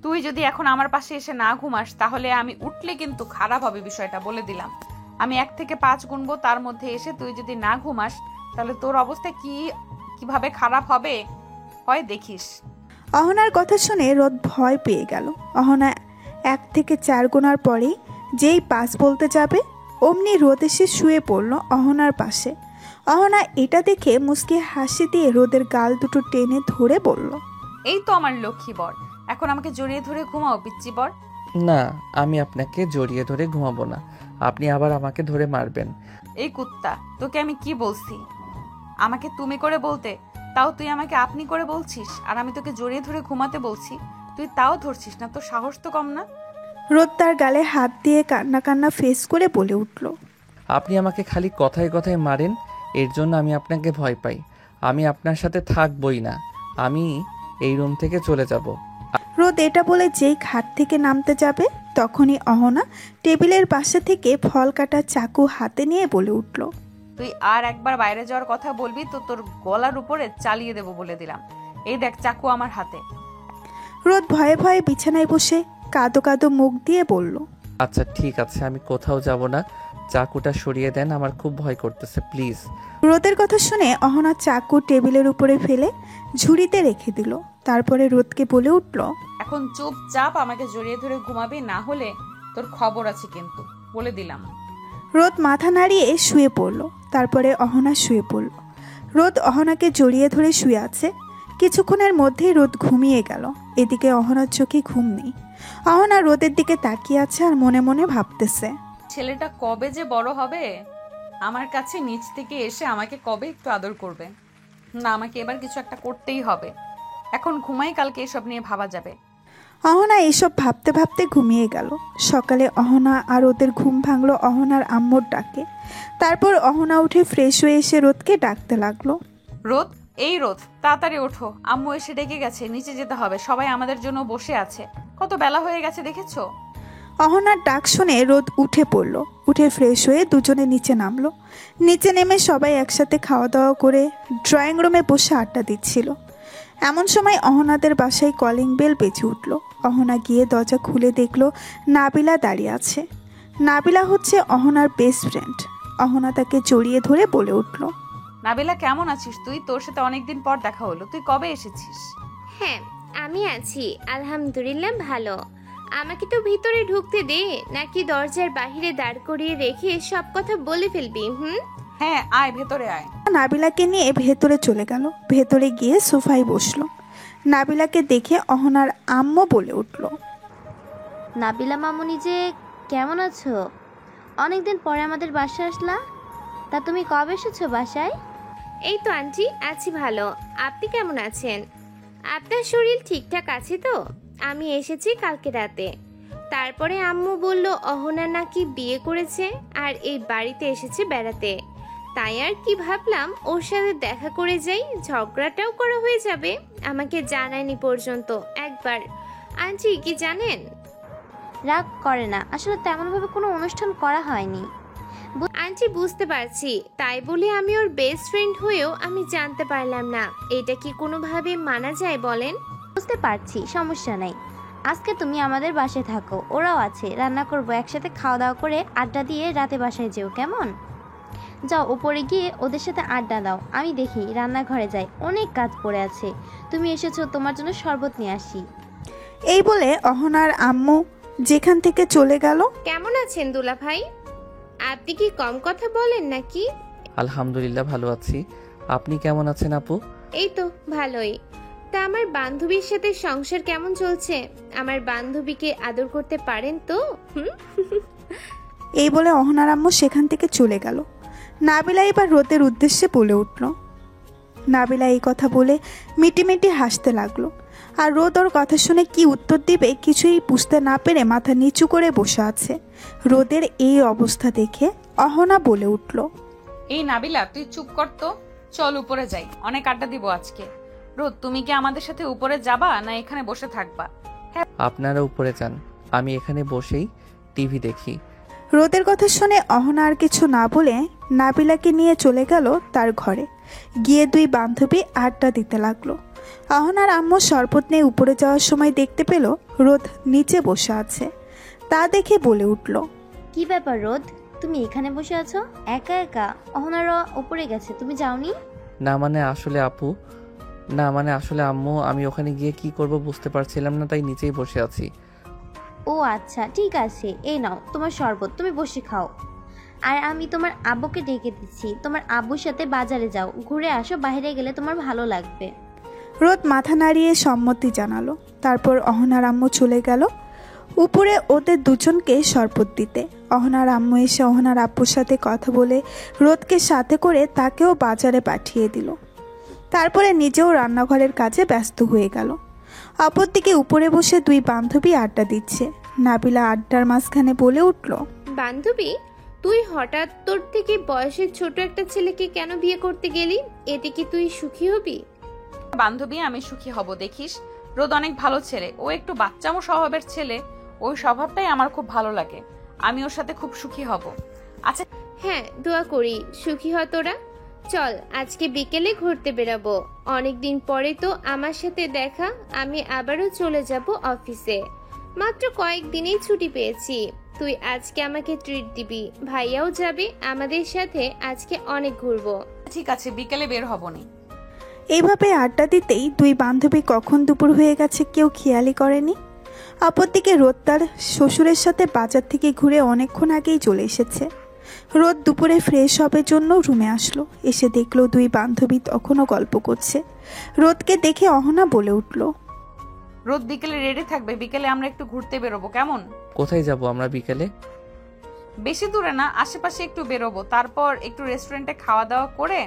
তুই যদি এখন আমার পাশে এসে না ঘুমাস তাহলে আমি উঠলে কিন্তু খারাপ হবে, বিষয়টা বলে দিলাম। আমি 1 থেকে 5 গুনবো, তার মধ্যে এসে তুই যদি না ঘুমাস তাহলে তোর অবস্থা কিভাবে খারাপ হবে হয় দেখিস। অহনার কথা শুনে রোদ ভয় পেয়ে গেল। অহনা 1 থেকে 4 গোনার পরেই যেই 5 বলতে যাবে অমনি রোদ এসে শুয়ে পড়ল অহনার পাশে। অহনা এটা দেখে মুচকি হাসি দিয়ে রোদের গাল দুটো টেনে ধরে বলল, এই তো আমার লক্ষ্মী বর, এখন আমাকে জড়িয়ে ধরে ঘুমাও পিচ্চি বর। না, আমি আপনাকে জড়িয়ে ধরে ঘুমাবো না, আপনি আবার আমাকে ধরে মারবেন। এই কুত্তা, তোকে আমি কি বলছি? আমাকে তুমি করে বলতে, তাও তুই আমাকে আপনি করে বলছিস। আর আমি তোকে জড়িয়ে ধরে ঘুমাতে বলছি, তুই তাও ধরছিস না। তোর সাহস তো কম না। রোদ তার গালে হাত দিয়ে কান্না কান্না ফেস করে বলে উঠল, আপনি আমাকে খালি কথায় কথায় মারেন, এর জন্য আমি আপনাকে ভয় পাই। আমি আপনার সাথে থাকবই না, আমি এই রুম থেকে চলে যাব। রোদ এটা বলে যেই খাট থেকে নামতে যাবে তখনই অহনা টেবিলের পাশে থেকে ফল কাটার চাকু হাতে নিয়ে বলে উঠল, তুই আর একবার বাইরে যাওয়ার কথা বলবি তো তোর গলার উপরে চালিয়ে দেব বলে দিলাম। এই দেখ চাকু আমার হাতে। রোদ ভয়ে ভয়ে বিছানায় বসে কাঁদো কাঁদো মুখ দিয়ে বলল, আচ্ছা ঠিক আছে, আমি কোথাও যাব না, চাকুটা সরিয়ে দেন, আমার খুব ভয় করতেছে, প্লিজ। রোদের কথা শুনে অহনা চাকু টেবিলের উপরে ফেলে ঝুড়িতে রেখে দিল। তারপরে রোদকে বলে উঠল, এখন চুপচাপ আমাকে জড়িয়ে ধরে ঘুমাবি, না হলে তোর খবর আছে কিন্তু, বলে দিলাম। রোদ মাথা নাড়িয়ে শুয়ে পড়ল। তারপরে অহনা শুয়ে পড়ল। রোদ অহনাকে জড়িয়ে ধরে শুয়ে আছে। কিছুক্ষণের মধ্যেই রোদ ঘুমিয়ে গেল। এদিকে অহনার চোখে ঘুম নেই। অহনা রোদের দিকে তাকিয়ে আছে আর মনে মনে ভাবতেছে, ছেলেটা কবে যে বড় হবে, আমার কাছে নিচ থেকে এসে আমাকে কবে একটু আদর করবে। না, আমাকে এবার কিছু একটা করতেই হবে। এখন ঘুমাই, কালকে এসব নিয়ে ভাবা যাবে। অহনা এসব ভাবতে ভাবতে ঘুমিয়ে গেল। সকালে অহনা আর ওদের ঘুম ভাঙলো অহনার আম্মুর ডাকে। তারপর অহনা উঠে ফ্রেশ হয়ে এসে রোদকে ডাকতে লাগলো, রোদ, এই রোদ, তাড়াতাড়ি ওঠো, আম্মু এসে ডেকে গেছে, নিচে যেতে হবে, সবাই আমাদের জন্য বসে আছে, কত বেলা হয়ে গেছে দেখেছো। অহনার ডাক শুনে রোদ উঠে পড়ল। উঠে ফ্রেশ হয়ে দুজনে নিচে নামলো। নিচে নেমে সবাই একসাথে খাওয়া দাওয়া করে ড্রয়িং রুমে বসে আড্ডা দিচ্ছিল। এমন সময় অহনাদের বাসায় কলিং বেল বেজে উঠল। অহনা গিয়ে দরজা খুলে দেখলো নাবিলা দাঁড়িয়ে আছে। নাবিলা হচ্ছে অহনার বেস্ট ফ্রেন্ড। অহনা তাকে জড়িয়ে ধরে বলে উঠল, নাবিলা কেমন আছিস তুই? তোর সাথে অনেকদিন পর দেখা হলো, তুই কবে এসেছিস? হ্যাঁ, আমি আছি, আলহামদুলিল্লাহ ভালো। আমাকে তো ভিতরে ঢুকতে দে, নাকি দরজার বাহিরে দাঁড় করিয়ে রেখে সব কথা বলে ফেলবি? হ্যাঁ, আয় ভেতরে আয়। নাবিলাকে নিয়ে ভেতরে চলে গেল। ভেতরে গিয়ে সোফায় বসলো। নাবিলাকে দেখে অহনার আম্মু বলে উঠল, নাবিলা মামুনি যে কেমন আছো? অনেকদিন পরে আমাদের বাসায় আসলা, তা তুমি কবে এসেছো বাসায়? এই তো আন্টি, আছি ভালো। আপনি কেমন আছেন? আপনার শরীর ঠিকঠাক আছে তো? আমি এসেছি কালকে রাতে। তারপরে আম্মু বলল অহনা নাকি বিয়ে করেছে আর এই বাড়িতে এসেছে বেড়াতে। তাই আর কি ভাবলাম ওর সাথে দেখা করে যাই, ঝগড়াটাও করা হয়ে যাবে। আমাকে জানায়নি পর্যন্ত একবার। আন্টি কি জানেন? রাগ করে না, আসলে তেমনভাবে কোনো অনুষ্ঠান করা হয়নি। আন্টি বুঝতে পারছি, তাই বলে আমি ওর বেস্ট ফ্রেন্ড হয়েও আমি জানতে পারলাম না। এটা কি কোনোভাবে মানা যায় বলেন? বুঝতে পারছি, সমস্যা নাই। আজকে তুমি আমাদের বাসায় থাকো, ওরাও আছে, রান্না করবো, একসাথে খাওয়া দাওয়া করে আড্ডা দিয়ে রাতে বাসায় যেও, কেমন? যাও উপরে গিয়ে ওদের সাথে আড্ডা দাও, আমি দেখি রান্নাঘরে যাই, অনেক কাজ পড়ে আছে। তুমি এসেছো, তোমার জন্য শরবত নিয়ে আসি। এই বলে অহনার আম্মু যেখান থেকে চলে গেল। কেমন আছেন দুলা ভাই? আপনি কি কম কথা বলেন নাকি? আলহামদুলিল্লাহ ভালো আছি। আপনি কেমন আছেন আপু? এই তো ভালোই। তা আমার বান্ধবীর সাথে সংসার কেমন চলছে? আমার বান্ধবীকে আদর করতে পারেন তো? এই বলে অহনার আম্মু সেখান থেকে চলে গেল। নাবিলা এবার রোদের উদ্দেশ্যে বলে উঠল। নাবিলা এই কথা বলে মিটিমিটি হাসতে লাগলো। আর রোদ ওর কথা শুনে কি উত্তর দিবে কিছুই বুঝতে না পেরে মাথা নিচু করে বসে আছে। রোদের এই অবস্থা দেখে অহনা বলে উঠল, এই নাবিলা তুই চুপ কর তো, চল উপরে যাই, অনেক আড্ডা দিব আজকে। রোদ তুমি কি আমাদের সাথে উপরে যাবা না এখানে বসে থাকবা? আপনারা উপরে যান, আমি এখানে বসেই টিভি দেখি। রোদের কথা শুনে অহনা আর কিছু না বলে নাবিলাকে নিয়ে চলে গেল তার ঘরে। গিয়ে দুই বান্ধবী আড্ডা দিতে লাগলো। অহনার আম্মু শরবত নিয়ে উপরে যাওয়ার সময় দেখতে পেল রোদ নিচে বসে আছে। তা দেখে বলে উঠল, কি ব্যাপার রোদ, তুমি এখানে বসে আছো একা একা? অহনারা উপরে গেছে, তুমি যাওনি? না মানে আসলে আপু, না মানে আসলে আম্মু, আমি ওখানে গিয়ে কি করব বুঝতে পারছিলাম না, তাই নিচেই বসে আছি। ও আচ্ছা ঠিক আছে, এই নাও তোমার শরবত, তুমি বসে খাও। আর আমি তোমার আব্বুকে ডেকে দিচ্ছি, তোমার আব্বুর সাথে বাজারে যাও, ঘুরে আসো, বাইরে গেলে তোমার ভালো লাগবে। রোদ মাথা নাড়িয়ে সম্মতি জানালো। তারপর অহনার আম্মু চলে গেল উপরে ওদের দুজনকে শরবত দিতে। অহনার আম্মু এসে অহনার আব্বুর সাথে কথা বলে রোদকে সাথে করে তাকেও বাজারে পাঠিয়ে দিল। তারপরে নিজেও রান্নাঘরের কাজে ব্যস্ত হয়ে গেল। অপরদিকে উপরে বসে দুই বান্ধবী আড্ডা দিচ্ছে। নাবিলা আড্ডার মাঝখানে বলে উঠল, বান্ধবী, তুই হঠাৎ তোর থেকে বয়সের ছোট একটা ছেলেকে কেন বিয়ে করতে গেলি? এতে কি তুই সুখী হবি? বান্ধবী আমি সুখী হব দেখিস। রোদ অনেক ভালো ছেলে, ও একটু বাচ্চামো স্বভাবের ছেলে, ওই স্বভাবটাই আমার খুব ভালো লাগে, আমি ওর সাথে খুব সুখী হব। আচ্ছা হ্যাঁ, দোয়া করি সুখী হ তোরা। চল আজকে বিকেলে ঘুরতে বেরাবো, অনেকদিন পরে তো আমার সাথে দেখা। আমি আবারও চলে যাব অফিসে, মাত্র কয়েকদিনেই ছুটি পেয়েছি। তুই আজকে আমাকে ট্রিট দিবি, ভাইয়াও যাবে আমাদের সাথে, আজকে অনেক ঘুরবো। ঠিক আছে, বিকেলে বের হবনি। এইভাবে আড্ডা দিতেই দুই বান্ধবী কখন দুপুর হয়ে গেছে কেউ খেয়ালই করেনি। অপরদিকে রোদ তার শ্বশুরের সাথে বাজার থেকে ঘুরে অনেকক্ষণ আগেই চলে এসেছে। রোদ দুপুরে ফ্রেশ হবার জন্য রুমে আসলো। এসে দেখলো দুই বান্ধবী তখনও গল্প করছে। রোদকে দেখে অহনা বলে উঠল, রোদ বিকেলে রেডি থাকবে, বিকেলে আমরা একটু ঘুরতে বেরোবো, কেমন? কোথায় যাব আমরা বিকেলে? বেশি দূরে না, আশেপাশে একটু বেরোবো, তারপর একটু রেস্টুরেন্টে খাওয়া দাওয়া করে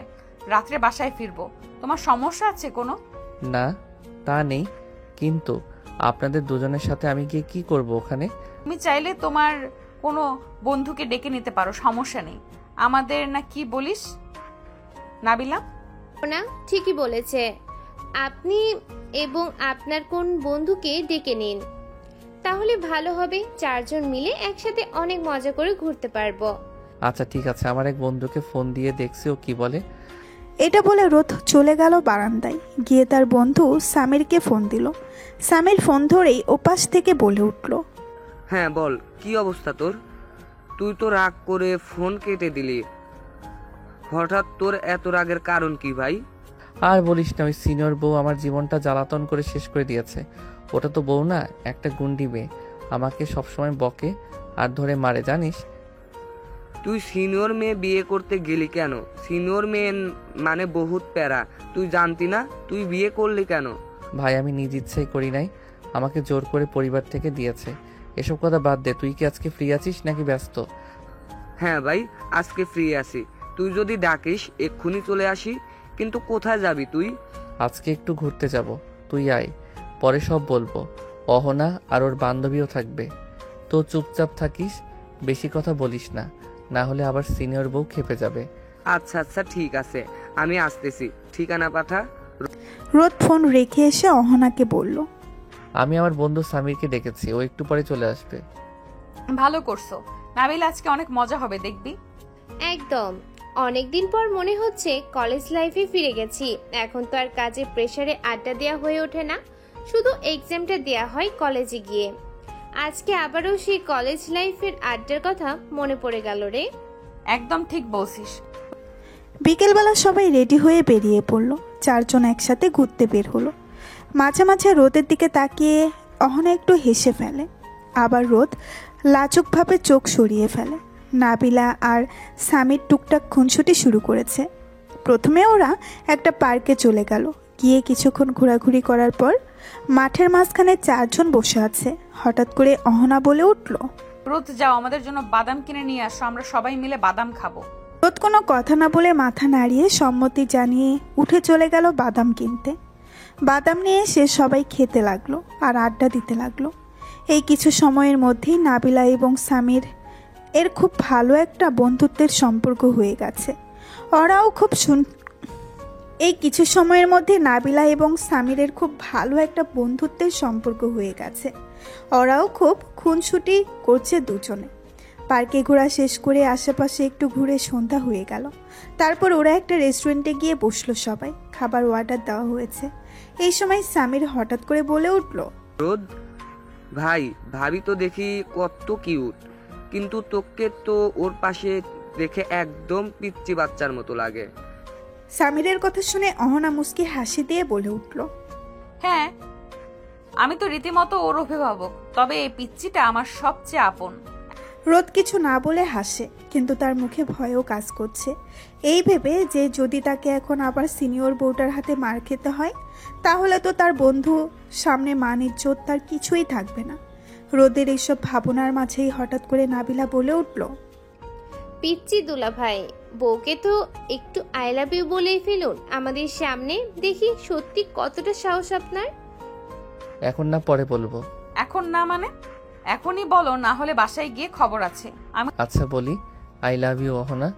রাত্রে বাসায় ফিরবো। তোমার সমস্যা আছে কোনো? না তা নেই, কিন্তু আপনাদের দুজনের সাথে আমি গিয়ে কি করব ওখানে? তুমি চাইলে তোমার কোনো বন্ধুকে ডেকে নিতে পারো, সমস্যা নেই আমাদের। না কি বলিস নাবিলা? না, ঠিকই বলেছে। আপনি এবং আপনার কোন বন্ধুকে ডেকে নিন, তাহলে ভালো হবে। চারজন মিলে একসাথে অনেক মজা করে ঘুরতে পারবো। আচ্ছা ঠিক আছে, আমার এক বন্ধুকে ফোন দিয়ে দেখছি ও কি বলে। এটা বলে রোদ চলে গেল বারান্দায়। গিয়ে তার বন্ধু সামিরকে ফোন দিল। সামির ফোন ধরেই ওপাশ থেকে বলে উঠল, হ্যাঁ বল, কি অবস্থা তোর? তুই তো রাগ করে ফোন কেটে দিলি, হঠাৎ তোর এত রাগের কারণ কি ভাই? আর বলিস না, ওই সিনিয়র বউ আমার জীবনটা জ্বালাতন করে শেষ করে দিয়েছে। ওটা তো বউ না, একটা গুন্ডি মেয়ে, আমাকে সবসময় বকে আর ধরে মারে জানিস। তুই সিনিয়র মেয়ে বিয়ে করতে গেলি কেন? সিনিয়র মেয়ে মানে বহুত প্যারা, তুই জানতি না? তুই বিয়ে করলি কেন? ভাই আমি নিজ ইচ্ছাই করি নাই, আমাকে জোর করে পরিবার থেকে দিয়েছে। এসব কথা বাদ দে, তুই কি আজকে ফ্রি আছিস নাকি ব্যস্ত? হ্যাঁ ভাই, আজকে ফ্রি আছি, তুই যদি ডাকিস এক্ষুনি চলে আসি। কিন্তু কোথায় যাবি তুই? আজকে একটু ঘুরতে যাব, তুই আয়, পরে সব বলবো। অহনা আর ওর বান্ধবীও থাকবে, তো চুপচাপ থাকিস, বেশি কথা বলিস না, না হলে আবার সিনিয়র বউ খেপে যাবে। আচ্ছা আচ্ছা ঠিক আছে, আমি আসতেছি, ঠিকানা পাঠা। রোদ ফোন রেখে এসে অহনাকে বলল, আমি আমার বন্ধু সামিরকে ডেকেছি, ও একটু পরে চলে আসবে। ভালো করছো, নাবিল আজকে অনেক মজা হবে দেখবি। একদম। অনেকদিন পর মনে হচ্ছে কলেজ লাইফে ফিরে গেছি। এখন তো আর কাজের প্রেসারে আড্ডা দেওয়া হয়ে ওঠে না, শুধু এক্সামটা দেওয়া হয় কলেজে গিয়ে। আজকে আবারও সেই কলেজ লাইফের আড্ডার কথা মনে পড়ে গেল রে। একদম ঠিক বলছিস। বিকেলবেলা সবাই রেডি হয়ে বেরিয়ে পড়লো। চারজন একসাথে ঘুরতে বের হলো। মাঝে মাঝে রোদের দিকে তাকিয়ে অহনা একটু হেসে ফেলে, আবার রোদ লাজুকভাবে চোখ সরিয়ে ফেলে। নাবিলা আর সামির টুকটাক খুনসুটি শুরু করেছে। প্রথমে ওরা একটা পার্কে চলে গেল। গিয়ে কিছুক্ষণ ঘোরাঘুরি করার পর মাঠের মাঝখানে চারজন বসে আছে। হঠাৎ করে অহনা বলে উঠল, রোদ যাও, আমাদের জন্য বাদাম কিনে নিয়ে আসো, আমরা সবাই মিলে বাদাম খাবো। রোদ কোনো কথা না বলে মাথা নাড়িয়ে সম্মতি জানিয়ে উঠে চলে গেল বাদাম কিনতে। বাদাম নিয়ে এসে সবাই খেতে লাগলো আর আড্ডা দিতে লাগলো। এই কিছু সময়ের মধ্যেই নাবিলা এবং সামির এর খুব ভালো একটা বন্ধুত্বের সম্পর্ক হয়ে গেছে। ওরাও খুব এই কিছু সময়ের মধ্যে নাবিলা এবং সামিরের খুব ভালো একটা বন্ধুত্বের সম্পর্ক হয়ে গেছে। ওরাও খুব খুনসুটি করছে দুজনে। পার্কে ঘোরা শেষ করে আশেপাশে একটু ঘুরে সন্ধ্যা হয়ে গেল। তারপর ওরা একটা রেস্টুরেন্টে গিয়ে বসলো সবাই। খাবার অর্ডার দেওয়া হয়েছে। এই সময় সামির হঠাৎ করে বলে উঠল, রোদ ভাই, ভাবি তো দেখি কত কিউট, কিন্তু তোকে তো ওর পাশে দেখে একদম পিচ্চি বাচ্চার মতো লাগে। সামিরের কথা শুনে অহনা মুস্কি হাসি দিয়ে বলে উঠল, হ্যাঁ, আমি তো রীতিমতো ওর অভিভাবক, তবে এই পিচ্চিটা আমার সবচেয়ে আপন। রোদ কিছু না বলে হাসে, কিন্তু তার মুখে ভয়ও কাজ করছে। এই ভেবে যে যদি তাকে এখন আবার সিনিয়র বউটার হাতে মার খেতে হয়, তাহলে তো তার বন্ধু সামনে মান ইজ্জত তার কিছুই থাকবে না। রোদের এইসব ভাবনার মাঝেই হঠাৎ করে নাবিলা বলে উঠল, পিচ্চি দুলা ভাই, বউকে তো একটু আই লাভ ইউ বলেই ফেলুন আমাদের সামনে, দেখি সত্যি কতটা সাহস আপনার। এখন না, পরে বলবো। এখন না মানে? এখনই বলো, না হলে বাসায় গিয়ে খবর আছে। আচ্ছা বলি, আই লাভ ইউ অহনা।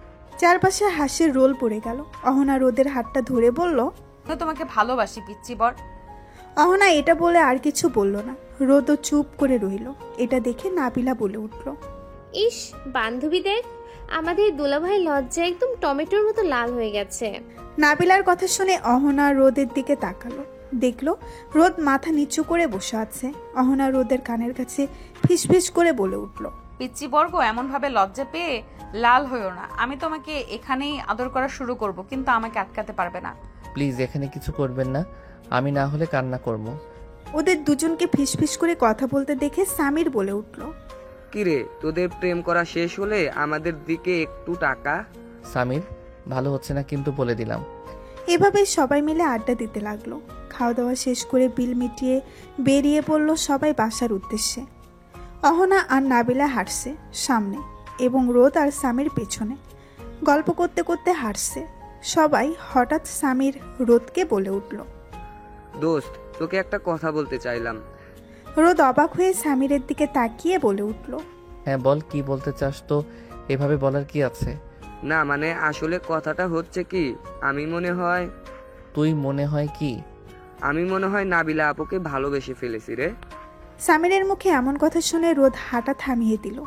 চারপাশে হাসির রোল পড়ে গেল। অহনা রোদের হাতটা ধরে বলল, তোমাকে ভালোবাসি পিচ্চি বর। অহনা এটা বলে আর কিছু বলল না। রোদও চুপ করে রইল। এটা দেখে নাবিলা বলে উঠল, ইস বান্ধবী দেখ, আমাদের দুলাভাই লজ্জায় একদম টমেটোর মতো লাল হয়ে গেছে। নাবিলার কথা শুনে অহনা রোদের দিকে তাকালো। দেখলো রোদ মাথা নিচু করে বসে আছে। অহনা রোদের কানের কাছে ফিসফিস করে বলে উঠল, পিচ্চি বর্গ, এমন ভাবে লজ্জা পেয়ে লাল হইও না। আমি তোমাকে এখানেই আদর করা শুরু করব, কিন্তু আমাকে আটকাতে পারবে না। প্লিজ এখানে কিছু করবেন না, আমি না হলে কান্না করব। ওদের দুজনকে ফিসফিস করে কথা বলতে দেখে সামির বলে উঠল, কিরে, তোদের প্রেম করা শেষ হলে আমাদের দিকে একটু টাকা। সামির, ভালো হচ্ছে না কিন্তু বলে দিলাম। এভাবে সবাই মিলে আড্ডা দিতে লাগলো। খাওয়া দাওয়া শেষ করে বিল মিটিয়ে বেরিয়ে পড়ল সবাই বাসার উদ্দেশ্যে। অহনা আর নাবিলা হাঁটছে সামনে এবং রোদ আর সামির পেছনে। গল্প করতে করতে হাঁটছে সবাই। হঠাৎ সামির রোদকে বলে উঠল, দোস্ত, তোকে একটা কথা বলতে চাইলাম। রোদ অবাক হয়ে সামিরের দিকে তাকিয়ে বলে উঠল, হ্যাঁ বল, কি বলতে চাস? তো এভাবে বলার কি আছে? না মানে আসলে কথাটা হচ্ছে কি, আমি মনে হয় কি? আমি মনে হয় নাবিলা আপুকে ভালোবেসে ফেলেছি রে। সামিরের মুখে এমন কথা শুনে রোদ হাঁটা থামিয়ে দিল।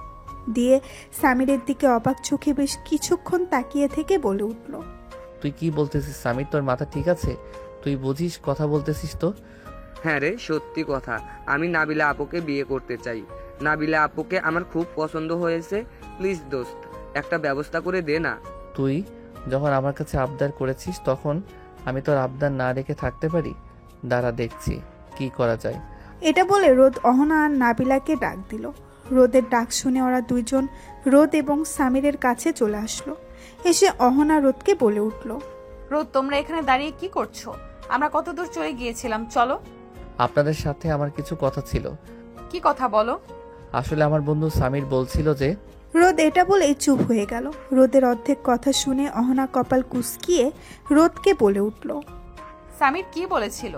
দিয়ে সামিরের দিকে অবাক চোখে বেশ কিছুক্ষণ তাকিয়ে থেকে বলে উঠল, তুই কি বলতেছিস সামির? তোর মাথা ঠিক আছে? তুই বুঝিস কথা বলতেছিস তো? হ্যাঁ রে, সত্যি কথা, আমি নাবিলা আপুকে বিয়ে করতে চাই। নাবিলা আপুকে আমার খুব পছন্দ হয়েছে। প্লিজ দোস্ত, একটা ব্যবস্থা করে দে না। তুই যখন আমার কাছে আবদার করেছিস, তখন আমি তোর আবদার না রেখে থাকতে পারি? দাঁড়া, দেখছি কি করা যায়। এটা বলে রোদ অহনা আর নাবিলাকে ডাক দিল। রোদের ডাক শুনে ওরা দুইজন রোদ এবং সামিরের কাছে চলে আসলো। এসে অহনা রোদকে বলে উঠল, রোদ, তোমরা এখানে দাঁড়িয়ে কি করছো? আমরা কত দূর চলে গিয়েছিলাম, চলো। আপনাদের সাথে আমার কিছু কথা ছিল। কি কথা বলো? আসলে আমার বন্ধু সামির বলছিল যে। রোদ এটা বলেই চুপ হয়ে গেল। রোদের অর্ধেক কথা শুনে অহনা কপাল কুঁচকিয়ে রোদকে বলে উঠল, সামির কি বলেছিল?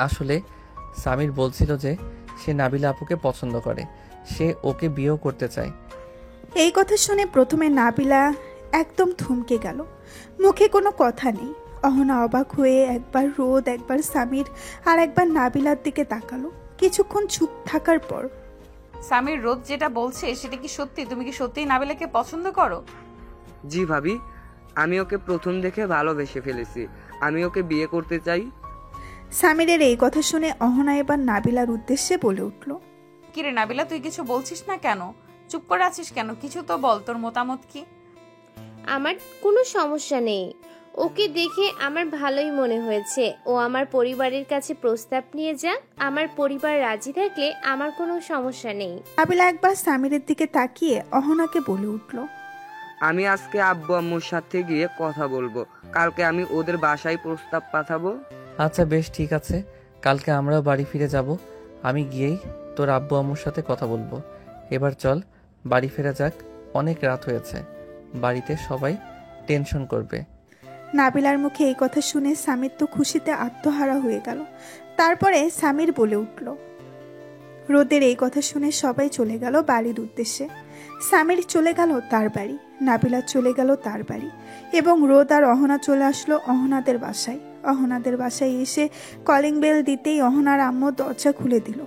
আসলে সামির বলছিল যে সে নাবিলা আপুকে পছন্দ করে, সে ওকে বিয়েও করতে চায়। এই কথা শুনে প্রথমে নাবিলা একদম থমকে গেল। মুখে কোনো কথা নেই। অহনা অবাক হয়ে একবার রোদ, একবার সামির আর একবার নাবিলার দিকে তাকালো। কিছুক্ষণ চুপ থাকার পর, সামির রোদ যেটা বলছে সেটা কি সত্যি? তুমি কি সত্যিই নাবিলাকে পছন্দ করো? জি ভাবি, আমি ওকে প্রথম দেখে ভালোবেসে ফেলেছি। আমি ওকে বিয়ে করতে চাই। সামিরের এই কথা শুনে অহনা এবার নাবিলার উদ্দেশ্যে বলে উঠল। কিরে নাবিলা, তুই কিছু বলছিস না কেন? চুপ করে আছিস কেন? কিছু তো বল, তোর মতামত কি? আমার কোনো সমস্যা নেই, ওকে দেখে আমার ভালোই মনে হয়েছে। ও আমার পরিবারের কাছে প্রস্তাব নিয়ে যাক, আমার পরিবার রাজি থাকলে আমার কোনো সমস্যা নেই। নাবিলা একবার সামিরের দিকে তাকিয়ে অহনাকে বলে উঠল। আমি আজকে আব্বু আম্মুর সাথে গিয়ে কথা বলবো, কালকে আমি ওদের বাসায় প্রস্তাব পাঠাবো। আচ্ছা বেশ, ঠিক আছে, কালকে আমরাও বাড়ি ফিরে যাব। আমি গিয়েই তোর আব্বু আম্মুর সাথে কথা বলবো। এবার চল বাড়ি ফেরা যাক, অনেক রাত হয়েছে, বাড়িতে সবাই টেনশন করবে। নাবিলার মুখে এই কথা শুনে সামির তো খুশিতে আত্মহারা হয়ে গেল। তারপরে সামির বলে উঠল। রোদের এই কথা শুনে সবাই চলে গেল বাড়ির উদ্দেশ্যে। সামির চলে গেল তার বাড়ি, নাবিলা চলে গেল তার বাড়ি, এবং রোদ আর অহনা চলে আসলো অহনাদের বাসায়। অহনাদের বাসায় এসে কলিং বেল দিতেই অহনার আম্মু দরজা খুলে দিল।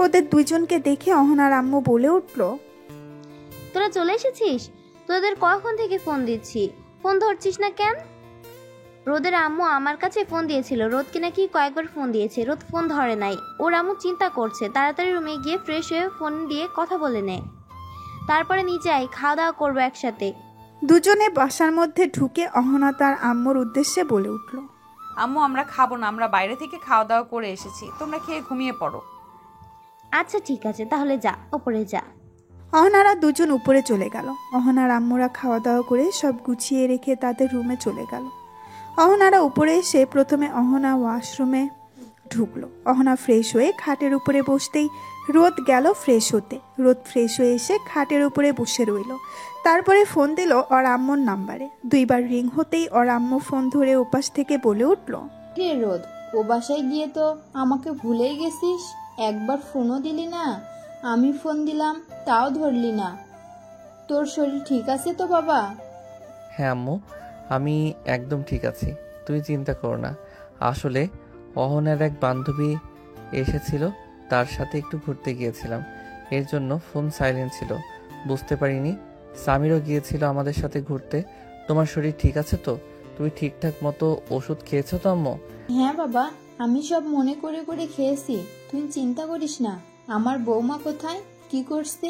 ওদের দুইজনকে দেখে অহনার আম্মু বলে উঠল। তোরা চলে এসেছিস? তোদের কখন থেকে ফোন দিচ্ছি, ফোন ধরছিস না কেন? রোদের আম্মু আমার কাছে ফোন দিয়েছিল, রোদকে নাকি কয়েকবার ফোন দিয়েছে, রোদ ফোন ধরে নাই। ওর আম্মু চিন্তা করছে, তাড়াতাড়ি রুমে গিয়ে ফ্রেশ হয়ে ফোন দিয়ে কথা বলে নে, তারপরে নিচে আয়, খাওয়া দাওয়া করবো একসাথে। দুজনে বাসার মধ্যে ঢুকে অহনা তার আম্মুর উদ্দেশ্যে বলে উঠল। আম্মু, আমরা খাবো না, আমরা বাইরে থেকে খাওয়া দাওয়া করে এসেছি, তোমরা খেয়ে ঘুমিয়ে পড়ো। আচ্ছা ঠিক আছে, তাহলে যা, ওপরে যা। অহনারা দুজন উপরে চলে গেল। অহনার আম্মুরা খাওয়া দাওয়া করে সব গুছিয়ে রেখে তাদের রুমে চলে গেল। অহনারা উপরে এসে প্রথমে অহনা ওয়াশরুমে ঢুকলো। অহনা ফ্রেশ হয়ে খাটের উপরে বসতেই রোদ গেল ফ্রেশ হতে। রোদ ফ্রেশ হয়ে এসে খাটের উপরে বসে রইল। তারপরে ফোন দিল ওর আম্মুর নাম্বারে। দুইবার রিং হতেই ওর আম্মু ফোন ধরে ওপাশ থেকে বলে উঠল। রে রোদ, ও বাসায় গিয়ে তো আমাকে ভুলেই গেছিস, একবার ফোনও দিলি না। আমি ফোন দিলাম তাও ধরলি না। তোর শরীর ঠিক আছে তো বাবা? হ্যাঁ আম্মু, আমি একদম ঠিক আছি, তুই চিন্তা কর না। আসলে অহনার এক বান্ধবী এসেছিল, তার সাথে একটু ঘুরতে গিয়েছিলাম, এর জন্য ফোন সাইলেন্ট ছিল, বুঝতে পারিনি। সামিরও গিয়েছিল আমাদের সাথে ঘুরতে। তোমার শরীর ঠিক আছে তো? তুমি ঠিকঠাক মতো ওষুধ খেয়েছো তো আম্মু? হ্যাঁ বাবা, আমি সব মনে করে করে খেয়েছি, তুই চিন্তা করিস না। আমার বৌমা কোথায়, কি করছে,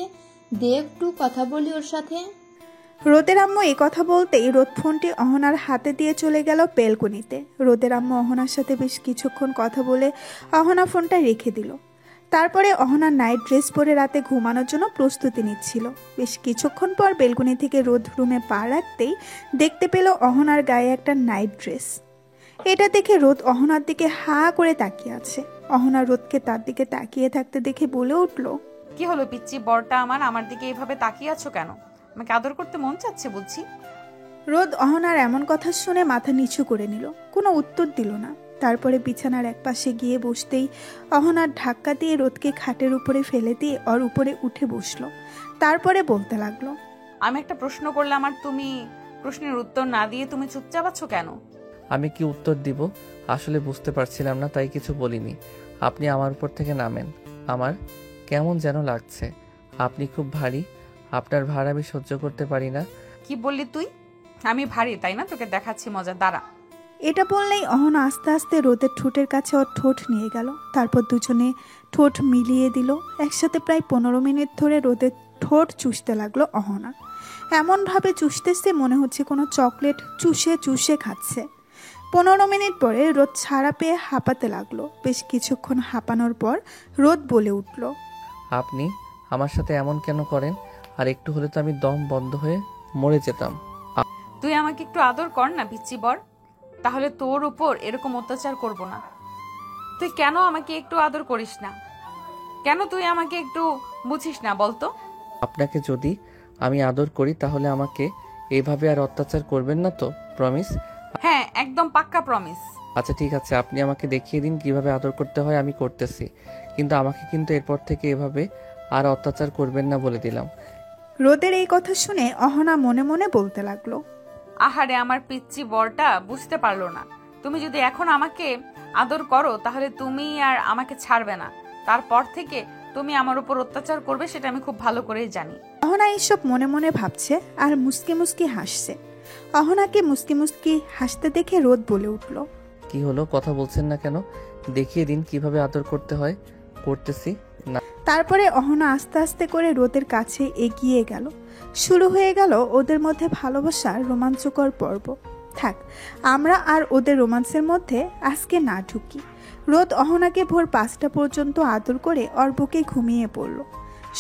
দে একটু কথা বলি ওর সাথে। রোদের আম্মু এই কথা বলতেই রোদ ফোনটি অহনার হাতে দিয়ে চলে গেল বেলকনিতে। রোদের আম্মু অহনার সাথে বেশ কিছুক্ষণ কথা বলে অহনা ফোনটা রেখে দিল। তারপরে অহনা নাইট ড্রেস পরে রাতে ঘুমানোর জন্য প্রস্তুতি নিচ্ছিল। বেশ কিছুক্ষণ পর বেলকনি থেকে রোদ রুমে পা রাখতেই দেখতে পেল অহনার গায়ে একটা নাইট ড্রেস। এটা দেখে রোদ অহনার দিকে হা করে তাকিয়ে আছে। অহনা রোদকে তার দিকে তাকিয়ে থাকতে দেখে বলে উঠল। কি হলো পিচ্চি বরটা আমার দিকে এইভাবে তাকিয়ে আছো কেন? আমাকে আদর করতে মন চাচ্ছে বুঝছি। রোদ অহনার এমন কথা শুনে মাথা নিচু করে নিল, কোনো উত্তর দিল না। তারপরে বিছানার একপাশে গিয়ে বসতেই অহনার ধাক্কা দিয়ে রোদকে খাটের উপরে ফেলে দিয়ে ওর উপরে উঠে বসলো। তারপরে বলতে লাগলো। আমি একটা প্রশ্ন করলাম আর তুমি প্রশ্নের উত্তর না দিয়ে তুমি চুপচাপ আছো কেন? আমি কি উত্তর দিব আসলে বুঝতে পারছিলাম না, তাই কিছু বলিনি। আপনি আমার উপর থেকে নামেন, আমার কেমন যেন লাগছে। আপনি খুব ভারী, আপনার ভার আমি সহ্য করতে পারি না। কি বললি তুই? আমি ভারী তাই না? তোকে দেখাচ্ছি মজা, দাঁড়া। এটা বললেই অহনা আস্তে আস্তে রোদের ঠোঁটের কাছে ওর ঠোঁট নিয়ে গেল। তারপর দুজনে ঠোঁট মিলিয়ে দিল। একসাথে প্রায় 15 মিনিট ধরে রোদের ঠোঁট চুষতে লাগলো অহনা। এমনভাবে চুষতেছে মনে হচ্ছে কোনো চকলেট চুষে চুষে খাচ্ছে। 15 মিনিট পরে রোদ ছাড়া পেয়ে হাঁপাতে লাগলো। বেশ কিছুক্ষণ হাঁপানোর পর রোদ বলে উঠল। আপনি আমার সাথে এমন কেন করেন? আর একটু হলে তো আমি দম বন্ধ হয়ে মরে যেতাম। তুই আমাকে একটু আদর কর না পিচ্চি বর, তাহলে তোর উপর এরকম অত্যাচার করব না। তুই কেন আমাকে একটু আদর করিস না? কেন তুই আমাকে একটু বুঝিস না বলতো? আপনাকে যদি আমি আদর করি তাহলে আমাকে এইভাবে আর অত্যাচার করবেন না তো? প্রমিস? হ্যাঁ, একদম পাক্কা প্রমিস। আচ্ছা ঠিক আছে, আপনি আমাকে দেখিয়ে দিন কিভাবে আদর করতে হয়, আমি করতেছি। কিন্তু আমাকে কিন্তু এরপর থেকে এভাবে আর অত্যাচার করবেন না বলে দিলাম। রোদের এই কথা শুনে অহনা মনে মনে বলতে লাগলো। আহারে, আমার পিচ্চি বরটা বুঝতে পারলো না। তুমি যদি এখন আমাকে আদর করো তাহলে তুমি আর আমাকে ছাড়বে না। তারপর থেকে তুমি আমার উপর অত্যাচার করবে সেটা আমি খুব ভালো করেই জানি। অহনা এইসব মনে মনে ভাবছে আর মুসকি মুসকি হাসছে। অহনাকে মুসকি মুসকি হাসতে দেখে রোদ বলে উঠল, কি হলো, কথা বলছেন না কেন? দেখিয়ে দিন কিভাবে আদর করতে হয়। করতেছি না। তারপরে অহনা আস্তে আস্তে করে রোদের কাছে এগিয়ে গেল। শুরু হয়ে গেল ওদের মধ্যে ভালোবাসার রোমাঞ্চকর পর্ব। থাক, আমরা আর ওদের রোমান্সের মধ্যে আজকে না ঢুকি। রোদ অহনাকে ভোর 5টা পর্যন্ত আদর করে ওর বুকে ঘুমিয়ে পড়ল।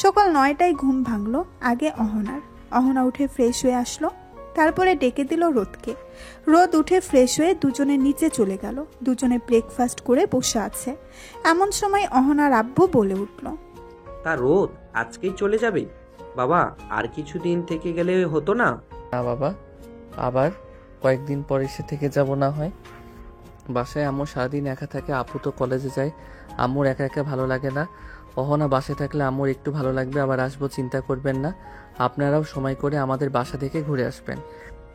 সকাল 9টায় ঘুম ভাঙলো আগে অহনার। অহনা উঠে ফ্রেশ হয়ে আসলো, তারপরে ডেকে দিল রোদকে। রোদ উঠে ফ্রেশ হয়ে দুজনে নিচে চলে গেল। দুজনে ব্রেকফাস্ট করে বসে আছে। এমন সময় অহনার আব্বু বলে উঠল, তা রোদ আজকেই চলে যাবে? বাবা আর কিছুদিন থেকে গেলে হতো না? না বাবা, আবার কয়েকদিন পর এসে থেকে যাব না হয়। বাসায় আম্মু সারাদিন একা থাকে, আপু তো কলেজে যায়। আম্মুর একা একা ভালো লাগে না। অহনা বাসায় থাকলে আম্মুর একটু ভালো লাগবে। আবার আসবো, চিন্তা করবেন না। আপনারাও সময় করে আমাদের বাসা থেকে ঘুরে আসবেন।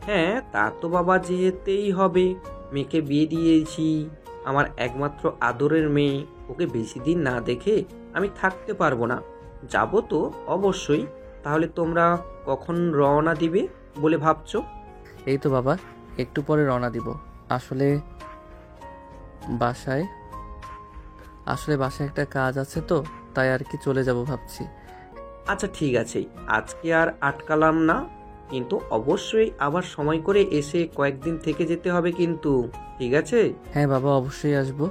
হ্যাঁ তা তো বাবা যেতেই হবে। মেয়েকে বিয়ে দিয়েছি, আমার একমাত্র আদরের মেয়ে। ওকে বেশি দিন না দেখে আমি থাকতে পারবো না। যাবো তো অবশ্যই। তাহলে তোমরা কখন রওনা দিবে বলে ভাবছো? এই তো বাবা, একটু পরে রওনা দিব। আসলে বাসায় একটা কাজ আছে তো, তাই আর কি চলে যাব ভাবছি। আচ্ছা ঠিক আছে, আজকে আর আটকালাম না, কিন্তু অবশ্যই আবার সময় করে এসে কয়েকদিন থেকে যেতে হবে কিন্তু, ঠিক আছে? হ্যাঁ বাবা, অবশ্যই আসবো।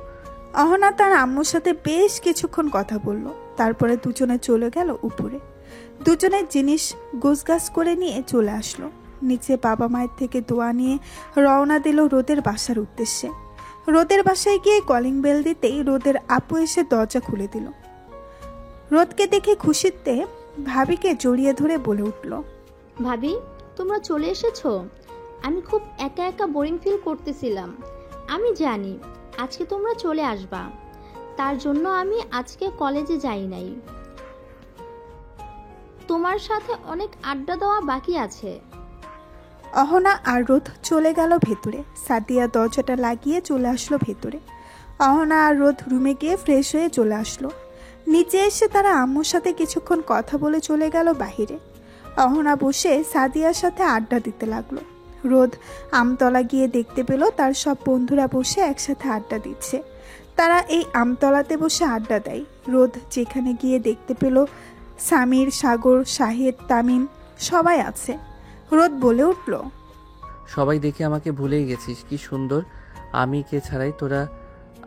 অহনা তার আম্মুর সাথে বেশ কিছুক্ষণ কথা বলল। তারপরে দুজনে চলে গেল উপরে। দুজনের জিনিস গোছগাছ করে নিয়ে চলে আসলো নিচে। বাবা মায়ের থেকে দোয়া নিয়ে রওনা দিল রোদের বাসার উদ্দেশ্যে। রোদের বাসায় গিয়ে কলিং বেল দিতেই রোদের আপু এসে দরজা খুলে দিল। রোদকে দেখে খুশিতে ভাবিকে জড়িয়ে ধরে বলে উঠল, ভাবি, তোমরা চলে এসেছো? আমি খুব একা একা বোরিং ফিল করতেছিলাম। আমি জানি আজকে তোমরা চলে আসবা, তার জন্য আমি আজকে কলেজে যাই নাই। তোমার সাথে অনেক আড্ডা দেওয়া বাকি আছে। অহনা আর রোদ চলে গেল ভেতরে। সাদিয়া দরজাটা লাগিয়ে চলে আসলো ভেতরে। অহনা আর রোদ রুমে গিয়ে ফ্রেশ হয়ে চলে আসলো। নিচে এসে তারা আম্মুর সাথে কিছুক্ষণ কথা বলে চলে গেল বাহিরে। অহনা বসে সাদিয়ার সাথে আড্ডা দিতে লাগলো। রোদ আমতলা গিয়ে দেখতে পেল তার সব বন্ধুরা বসে একসাথে আড্ডা দিচ্ছে। তারা এই আমতলাতে বসে আড্ডা দেয়। রোদ যেখানে গিয়ে দেখতে পেল সামির, সাগর, শাহেদ, তামিম সবাই আছে। রোদ বলে উঠল, সবাই দেখে আমাকে ভুলেই গেছিস। কি সুন্দর আমি কে ছাড়াই তোরা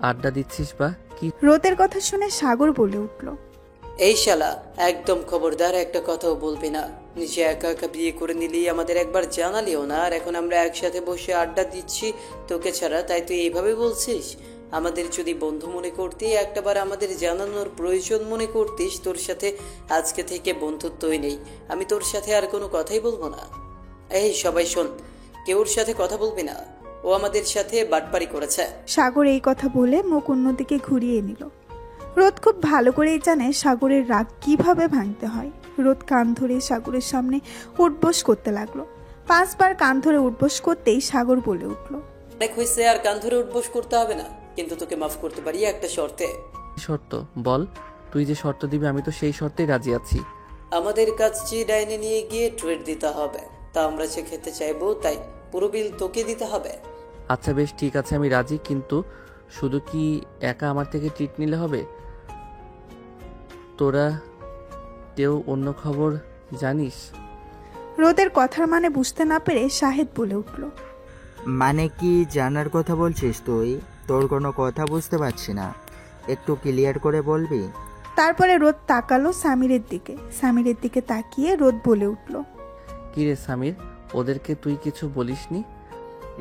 আড্ডা দিচ্ছিস বা কি? রোদের কথা শুনে সাগর বলে উঠল, এই শালা, একদম খবরদার একটা কথাও বলবি না। নিজে একা একা বিয়ে করে নিলেই আমাদের একবার জানালিও না, আর এখন আমরা একসাথে বসে আড্ডা দিচ্ছি তোকে ছাড়া, তাই তুই এইভাবে বলছিস? আমাদের যদি বন্ধু মনে করতি, একটাবার আমাদের জানানোর প্রয়োজন মনে করতিস, তোর সাথে আজকে থেকে বন্ধুত্বই নেই। আমি তোর সাথে আর কোনো কথাই বলবো না। এই সবাই শোন, কেউর সাথে কথা বলবি না, ও আমাদের সাথে বাটপারি করেছে। সাগর এই কথা বলে মুখ অন্যদিকে ঘুরিয়ে নিল। রোদ খুব ভালো করেই জানে সাগরের রাগ কিভাবে ভাঙতে হয়। রোদ কান ধরে সাগরের সামনে উঠবোস করতে লাগলো। 5 বার কান ধরে উঠবোস করতেই সাগর বলে উঠল, অনেক হয়েছে, আর কান ধরে উঠবোস করতে হবে না, কিন্তু তোকে মাফ করতে পারি একটা শর্তে। শর্ত বল, তুই যে শর্ত দিবি আমি তো সেই শর্তেই রাজি আছি। আমাদের কাছে ডাইনে নিয়ে গিয়ে ট্রিট দিতে হবে, তা আমরা সে খেতে চাইবো, তাই পুরো বিল তোকে দিতে হবে। আচ্ছা বেশ ঠিক আছে, আমি রাজি, কিন্তু শুধু কি একা আমার থেকে ট্রিট নিলে হবে? তোরা কেউ অন্য খবর জানিস? রোদের কথার মানে বুঝতে না পেরে শাহেদ বলে উঠল, মানে কি জানার কথা বলছিস তুই? তোর কোনো কথা বুঝতে পারছি না, একটু ক্লিয়ার করে বলবি? তারপরে রোদ তাকালো সামিরের দিকে। সামিরের দিকে তাকিয়ে রোদ বলে উঠল, কি রে সামির, ওদেরকে তুই কিছু বলিসনি?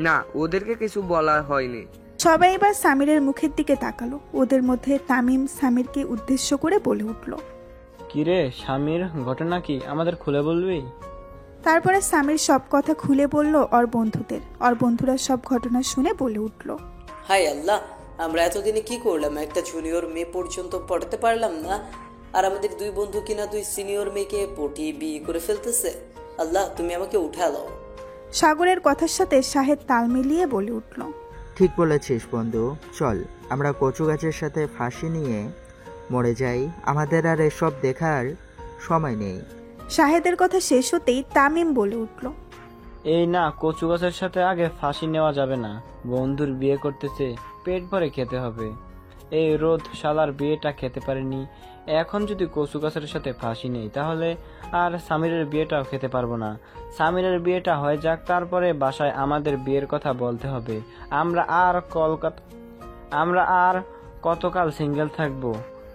না, ওদেরকে কিছু বলা হয়নি। সবাই এবার সামিরের মুখের দিকে তাকালো। ওদের মধ্যে তামিম সামিরকে উদ্দেশ্য করে বলে উঠল, কিরে সামির, ঘটনা কি, আমাদের খুলে বলবি? তারপরে সামির সব কথা খুলে বলল ওর বন্ধুদের। ওর বন্ধুরা সব ঘটনা শুনে বলে উঠল, হাই আল্লাহ, আমরা এতদিনে কি করলাম? একটা জুনিয়র মেয়ে পর্যন্ত পড়াতে পারলাম না, আর আমাদের 2 বন্ধু কিনা 2 সিনিয়র মেয়েকে পটিয়ে বিয়ে করে ফেলতেছে। আল্লাহ, তুমি আমাকে উঠা দাও। সাগরের কথার সাথে শাহেদ তাল মিলিয়ে বলে উঠল, ঠিক বলেছিস বন্ধু, চল আমরা কচু গাছের সাথে ফাঁসি নিয়ে মরে যাই, আমাদের আর এসব দেখার সময় নেই। শাহেদের কথা শেষ হতেই তামিম বলে উঠল, এই না, কচু গাছের সাথে আগে ফাঁসি নেওয়া যাবে না। বন্ধুর বিয়ে করতেছে, পেট ভরে খেতে হবে। এই রোদ শালার বিয়েটা খেতে পারেনি, এখন যদি কচু গাছের সাথে ফাঁসি নেই তাহলে আর সামিরের বিয়েটাও খেতে পারবো না। সামিরের বিয়েটা হয়ে যাক, তারপরে বাসায় আমাদের বিয়ের কথা বলতে হবে। আমরা আর কতকাল সিঙ্গেল থাকবো,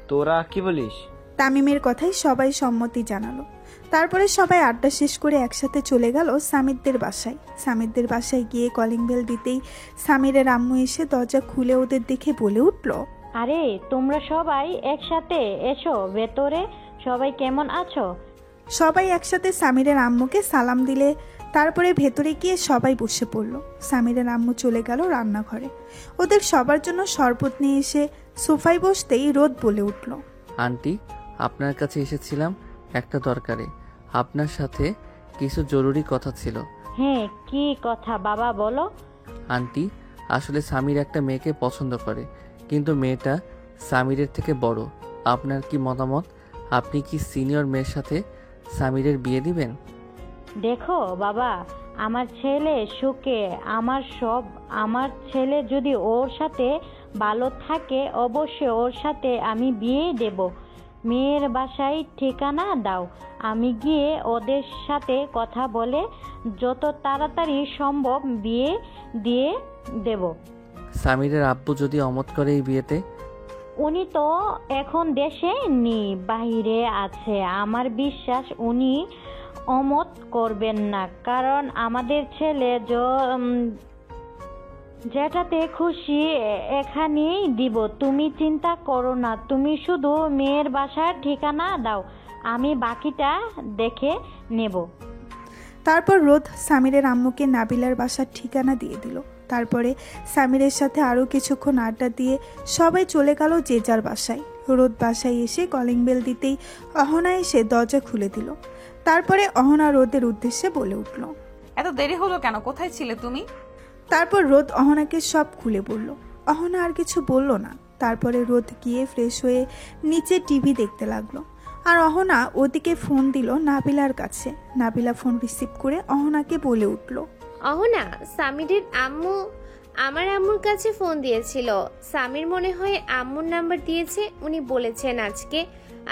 তোরা কি বলিস? তামিমের কথায় সবাই সম্মতি জানালো। তারপরে সবাই আড্ডা শেষ করে একসাথে চলে গেল সামিরদের বাসায়। সামিরদের বাসায় গিয়ে কলিং বেল দিতেই সামিরের আম্মু এসে দরজা খুলে ওদের দেখে বলে উঠল, আরে তোমরা সবাই একসাথে এসো ভেতরে, সবাই কেমন আছো? সবাই একসাথে সামিরের আম্মুকে সালাম দিলে তারপরে ভেতরে গিয়ে সবাই বসে পড়ল। সামিরের আম্মু চলে গেল রান্নাঘরে। ওদের সবার জন্য শরবত নিয়ে এসে সোফায় বসতেই রোদ বলে উঠল, আন্টি, আপনার কাছে এসেছিলাম একটা দরকারে। আপনার সাথে কিছু জরুরি কথা ছিল। হ্যাঁ, কি কথা বাবা বলো। আন্টি, আসলে সামির একটা মেয়েকে পছন্দ করে, কিন্তু মেয়েটা সামিরের থেকে বড়। আপনার কি মতামত? আপনি কি সিনিয়র মেয়ের সাথে সামিরের বিয়ে দিবেন? দেখো বাবা, আমার ছেলে সুখে আমার সব। আমার ছেলে যদি ওর সাথে ভালো থাকে অবশ্যই ওর সাথে আমি বিয়ে দেব। মেয়ের বাসায় ঠিকানা দাও, আমি গিয়ে ওদের সাথে কথা বলে যত তাড়াতাড়ি সম্ভব বিয়ে দিয়ে দেব। সামিরের আব্বু যদি অমত করে এই বিয়েতে? উনি তো এখন দেশে নেই, বাইরে আছে। আমার বিশ্বাস উনি অমত করবেন না, কারণ আমাদের ছেলে যেটাতে খুশি এখানেই দিব। তুমি চিন্তা করো না, তুমি শুধু মেয়ের বাসার ঠিকানা দাও, আমি বাকিটা দেখে নেব। তারপর রোদ সামিরের আম্মুকে নাবিলার বাসার ঠিকানা দিয়ে দিল। তারপরে সামিরের সাথে আরও কিছুক্ষণ আড্ডা দিয়ে সবাই চলে গেল যে যার বাসায়। রোদ বাসায় এসে কলিং বেল দিতেই অহনা এসে দরজা খুলে দিল। তারপরে অহনা রোদের উদ্দেশ্যে বলে উঠল, এত দেরি হলো কেন? কোথায় ছিলে তুমি? তারপর রোদ অহনাকে সব খুলে বলল। অহনা আর কিছু বলল না। তারপরে রোদ গিয়ে ফ্রেশ হয়ে নিচে টিভি দেখতে লাগলো। আর অহনা ওদিকে ফোন দিল নাবিলার কাছে। নাবিলা ফোন রিসিভ করে অহনাকে বলে উঠল, অহনা, সামিরের আম্মু আমার আম্মুর কাছে ফোন দিয়েছিল। সামির মনে হয় আম্মুর নাম্বার দিয়েছে। উনি বলেছেন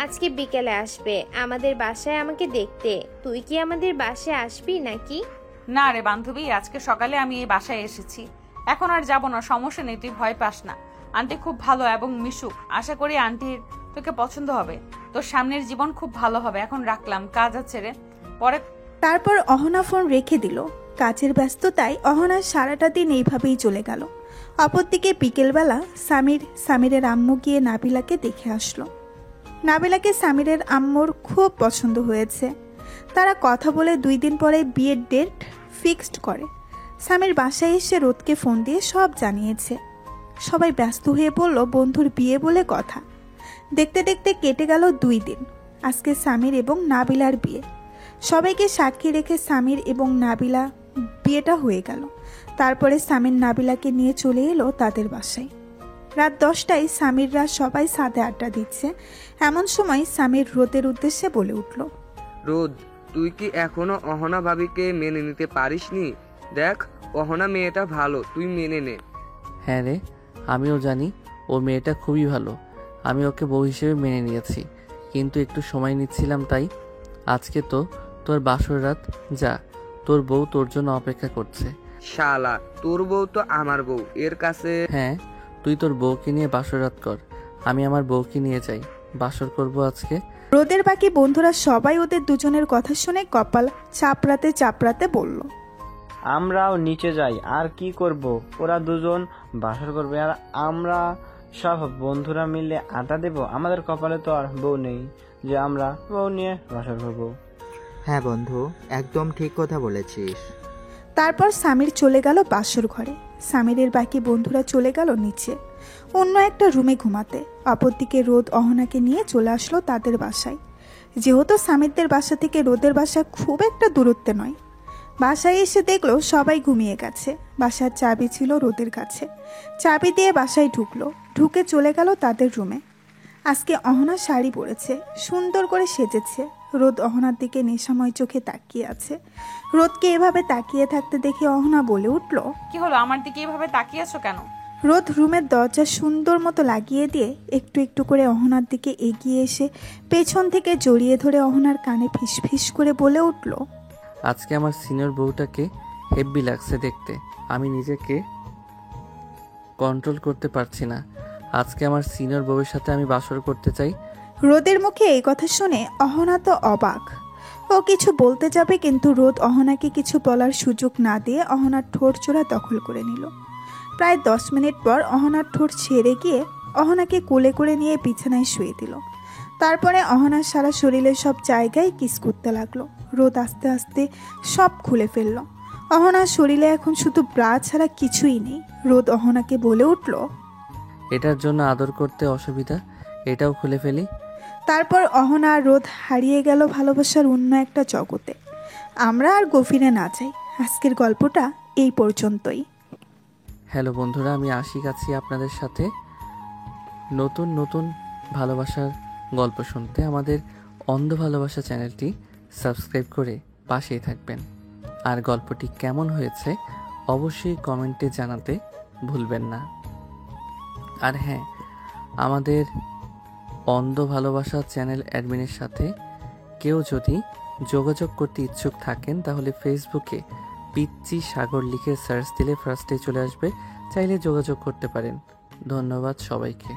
আজকে বিকেলে আসবে আমাদের বাসায় আমাকে দেখতে। তুই কি আমাদের বাসায় আসবি নাকি? না রে বান্ধবী, আজকে সকালে আমি এই বাসায় এসেছি, এখন আর যাব না। সমস্যা নেই, তুই ভয় পাস না। আন্টি খুব ভালো এবং মিশুক। আশা করি আন্টির তোকে পছন্দ হবে। তোর সামনের জীবন খুব ভালো হবে। এখন রাখলাম, কাজ আছে রে, পরে। তারপর অহনা ফোন রেখে দিল। কাজের ব্যস্ততায় অহনার সারাটা দিন এইভাবেই চলে গেল। অপরদিকে বিকেলবেলা সামিরের আম্মু গিয়ে নাবিলাকে দেখে আসলো। নাবিলাকে সামিরের আম্মুর খুব পছন্দ হয়েছে। তারা কথা বলে 2 দিন পরে বিয়ের ডেট ফিক্সড করে। সামির বাসায় এসে রোদকে ফোন দিয়ে সব জানিয়েছে। সবাই ব্যস্ত হয়ে বলল বন্ধুর বিয়ে বলে কথা। দেখতে দেখতে কেটে গেল 2 দিন। আজকে সামির এবং নাবিলার বিয়ে। সবাইকে সাক্ষী রেখে সামির এবং নাবিলা বিয়েটা হয়ে গেল। তারপরে সামির নাবিলাকে নিয়ে চলে এলো তাদের বাসায়। রাত 10টায় সামিররা সবাই সাথে আড্ডা দিচ্ছে। এমন সময় সামির রোদের উদ্দেশ্যে বলে উঠল, রোদ, তুই কি এখনো অহনা ভাবিকে মেনে নিতে পারিসনি? দেখ, অহনা মেয়েটা ভালো, তুই মেনে নে। হ্যাঁ রে, আমিও জানি ও মেয়েটা খুবই ভালো। আমি ওকে বউ হিসেবে মেনে নিয়েছি, কিন্তু একটু সময় নিচ্ছিলাম তাই। আজকে তো তোর বাসর রাত, যা, তোর বউ তোর জন্য অপেক্ষা করছে। শালা, তোর বউ তো আমার বউ, এর কাছে। হ্যাঁ, তুই তোর বউকে নিয়ে বাসর রাত কর, আমি আমার বউকে নিয়ে যাই, বাসর করব আজকে। রোদের বাকি বন্ধুরা সবাই ওদের দুজনের কথা শুনে কপাল চাপড়াতে চাপড়াতে বলল, আমরাও নিচে যাই। আর কি করব, ওরা দুজন বাসর করবে আর আমরা সব বন্ধুরা মিলে আড্ডা দেব। আমাদের কপালে তো আর বউ নেই যে আমরা বউ নিয়ে বাসর করব। হ্যাঁ বন্ধু, একদম ঠিক কথা বলেছিস। তারপর সামির চলে গেল বাসর ঘরে। সামিরের বাকি বন্ধুরা চলে গেল নিচে অন্য একটা রুমে ঘুমাতে। অপরদিকে রোদ অহনাকে নিয়ে চলে আসলো তাদের বাসায়। যেহেতু সামিরদের বাসা থেকে রোদের বাসা খুব একটা দূরত্বে নয়। বাসায় এসে দেখলো সবাই ঘুমিয়ে গেছে। বাসার চাবি ছিল রোদের কাছে। চাবি দিয়ে বাসায় ঢুকে চলে গেল তাদের রুমে। আজকে অহনা শাড়ি পরেছে, সুন্দর করে সেজেছে। রোদ অহনার দিকে নেশাময় চোখে তাকিয়ে আছে। রোদকে এভাবে তাকিয়ে থাকতে দেখে অহনা বলে উঠল, কি হলো, আমার দিকে এভাবে তাকিয়ে আছো কেন? রোদ রুমের দরজা সুন্দর মতো লাগিয়ে দিয়ে একটু একটু করে অহনার দিকে এগিয়ে এসে পেছন থেকে জড়িয়ে ধরে অহনার কানে ফিসফিস করে বলে উঠল, আজকে আমার সিনিয়র বউটাকে হেব্বি লাগছে দেখতে। আমি নিজেকে কন্ট্রোল করতে পারছি না। আজকে আমার সিনিয়র বউয়ের সাথে আমি বাসর করতে চাই। রোদের মুখে এই কথা শুনে অহনা তো অবাক। ও কিছু বলতে যাবে, কিন্তু রোদ অহনাকে কিছু বলার সুযোগ না দিয়ে অহনার ঠোঁট জোড়া দখল করে নিল। প্রায় 10 মিনিট পর অহনার ঠোঁট ছেড়ে গিয়ে অহনাকে কোলে করে নিয়ে বিছানায় শুয়ে দিল। তারপরে অহনার সারা শরীরের সব জায়গায় কিস করতে লাগলো। রোদ আস্তে আস্তে সব খুলে ফেলল। অহনার শরীরে এখন শুধু ব্রা ছাড়া কিছুই নেই। রোদ অহনাকে বলে উঠল, এটার জন্য আদর করতে অসুবিধা, এটাও খুলে ফেলি। তারপর অহনা আর রোদ হারিয়ে গেল ভালোবাসার অন্য একটা জগতে। আমরা আর গভীরে না যাই, আজকের গল্পটা এই পর্যন্তই। হ্যালো বন্ধুরা, আমি আশিক আছি আপনাদের সাথে নতুন নতুন ভালোবাসার গল্প শুনতে। আমাদের অন্ধ ভালোবাসা চ্যানেলটি সাবস্ক্রাইব করে পাশেই থাকবেন। আর গল্পটি কেমন হয়েছে অবশ্যই কমেন্টে জানাতে ভুলবেন না। আর হ্যাঁ, আমাদের অন্ধ ভালোবাসা চ্যানেল অ্যাডমিনের সাথে কেউ যদি যোগাযোগ করতে ইচ্ছুক থাকেন তাহলে ফেসবুকে পিচ্চি সাগর লিখে সার্চ দিলে ফার্স্টে চলে আসবে, চাইলে যোগাযোগ করতে পারেন। ধন্যবাদ সবাইকে।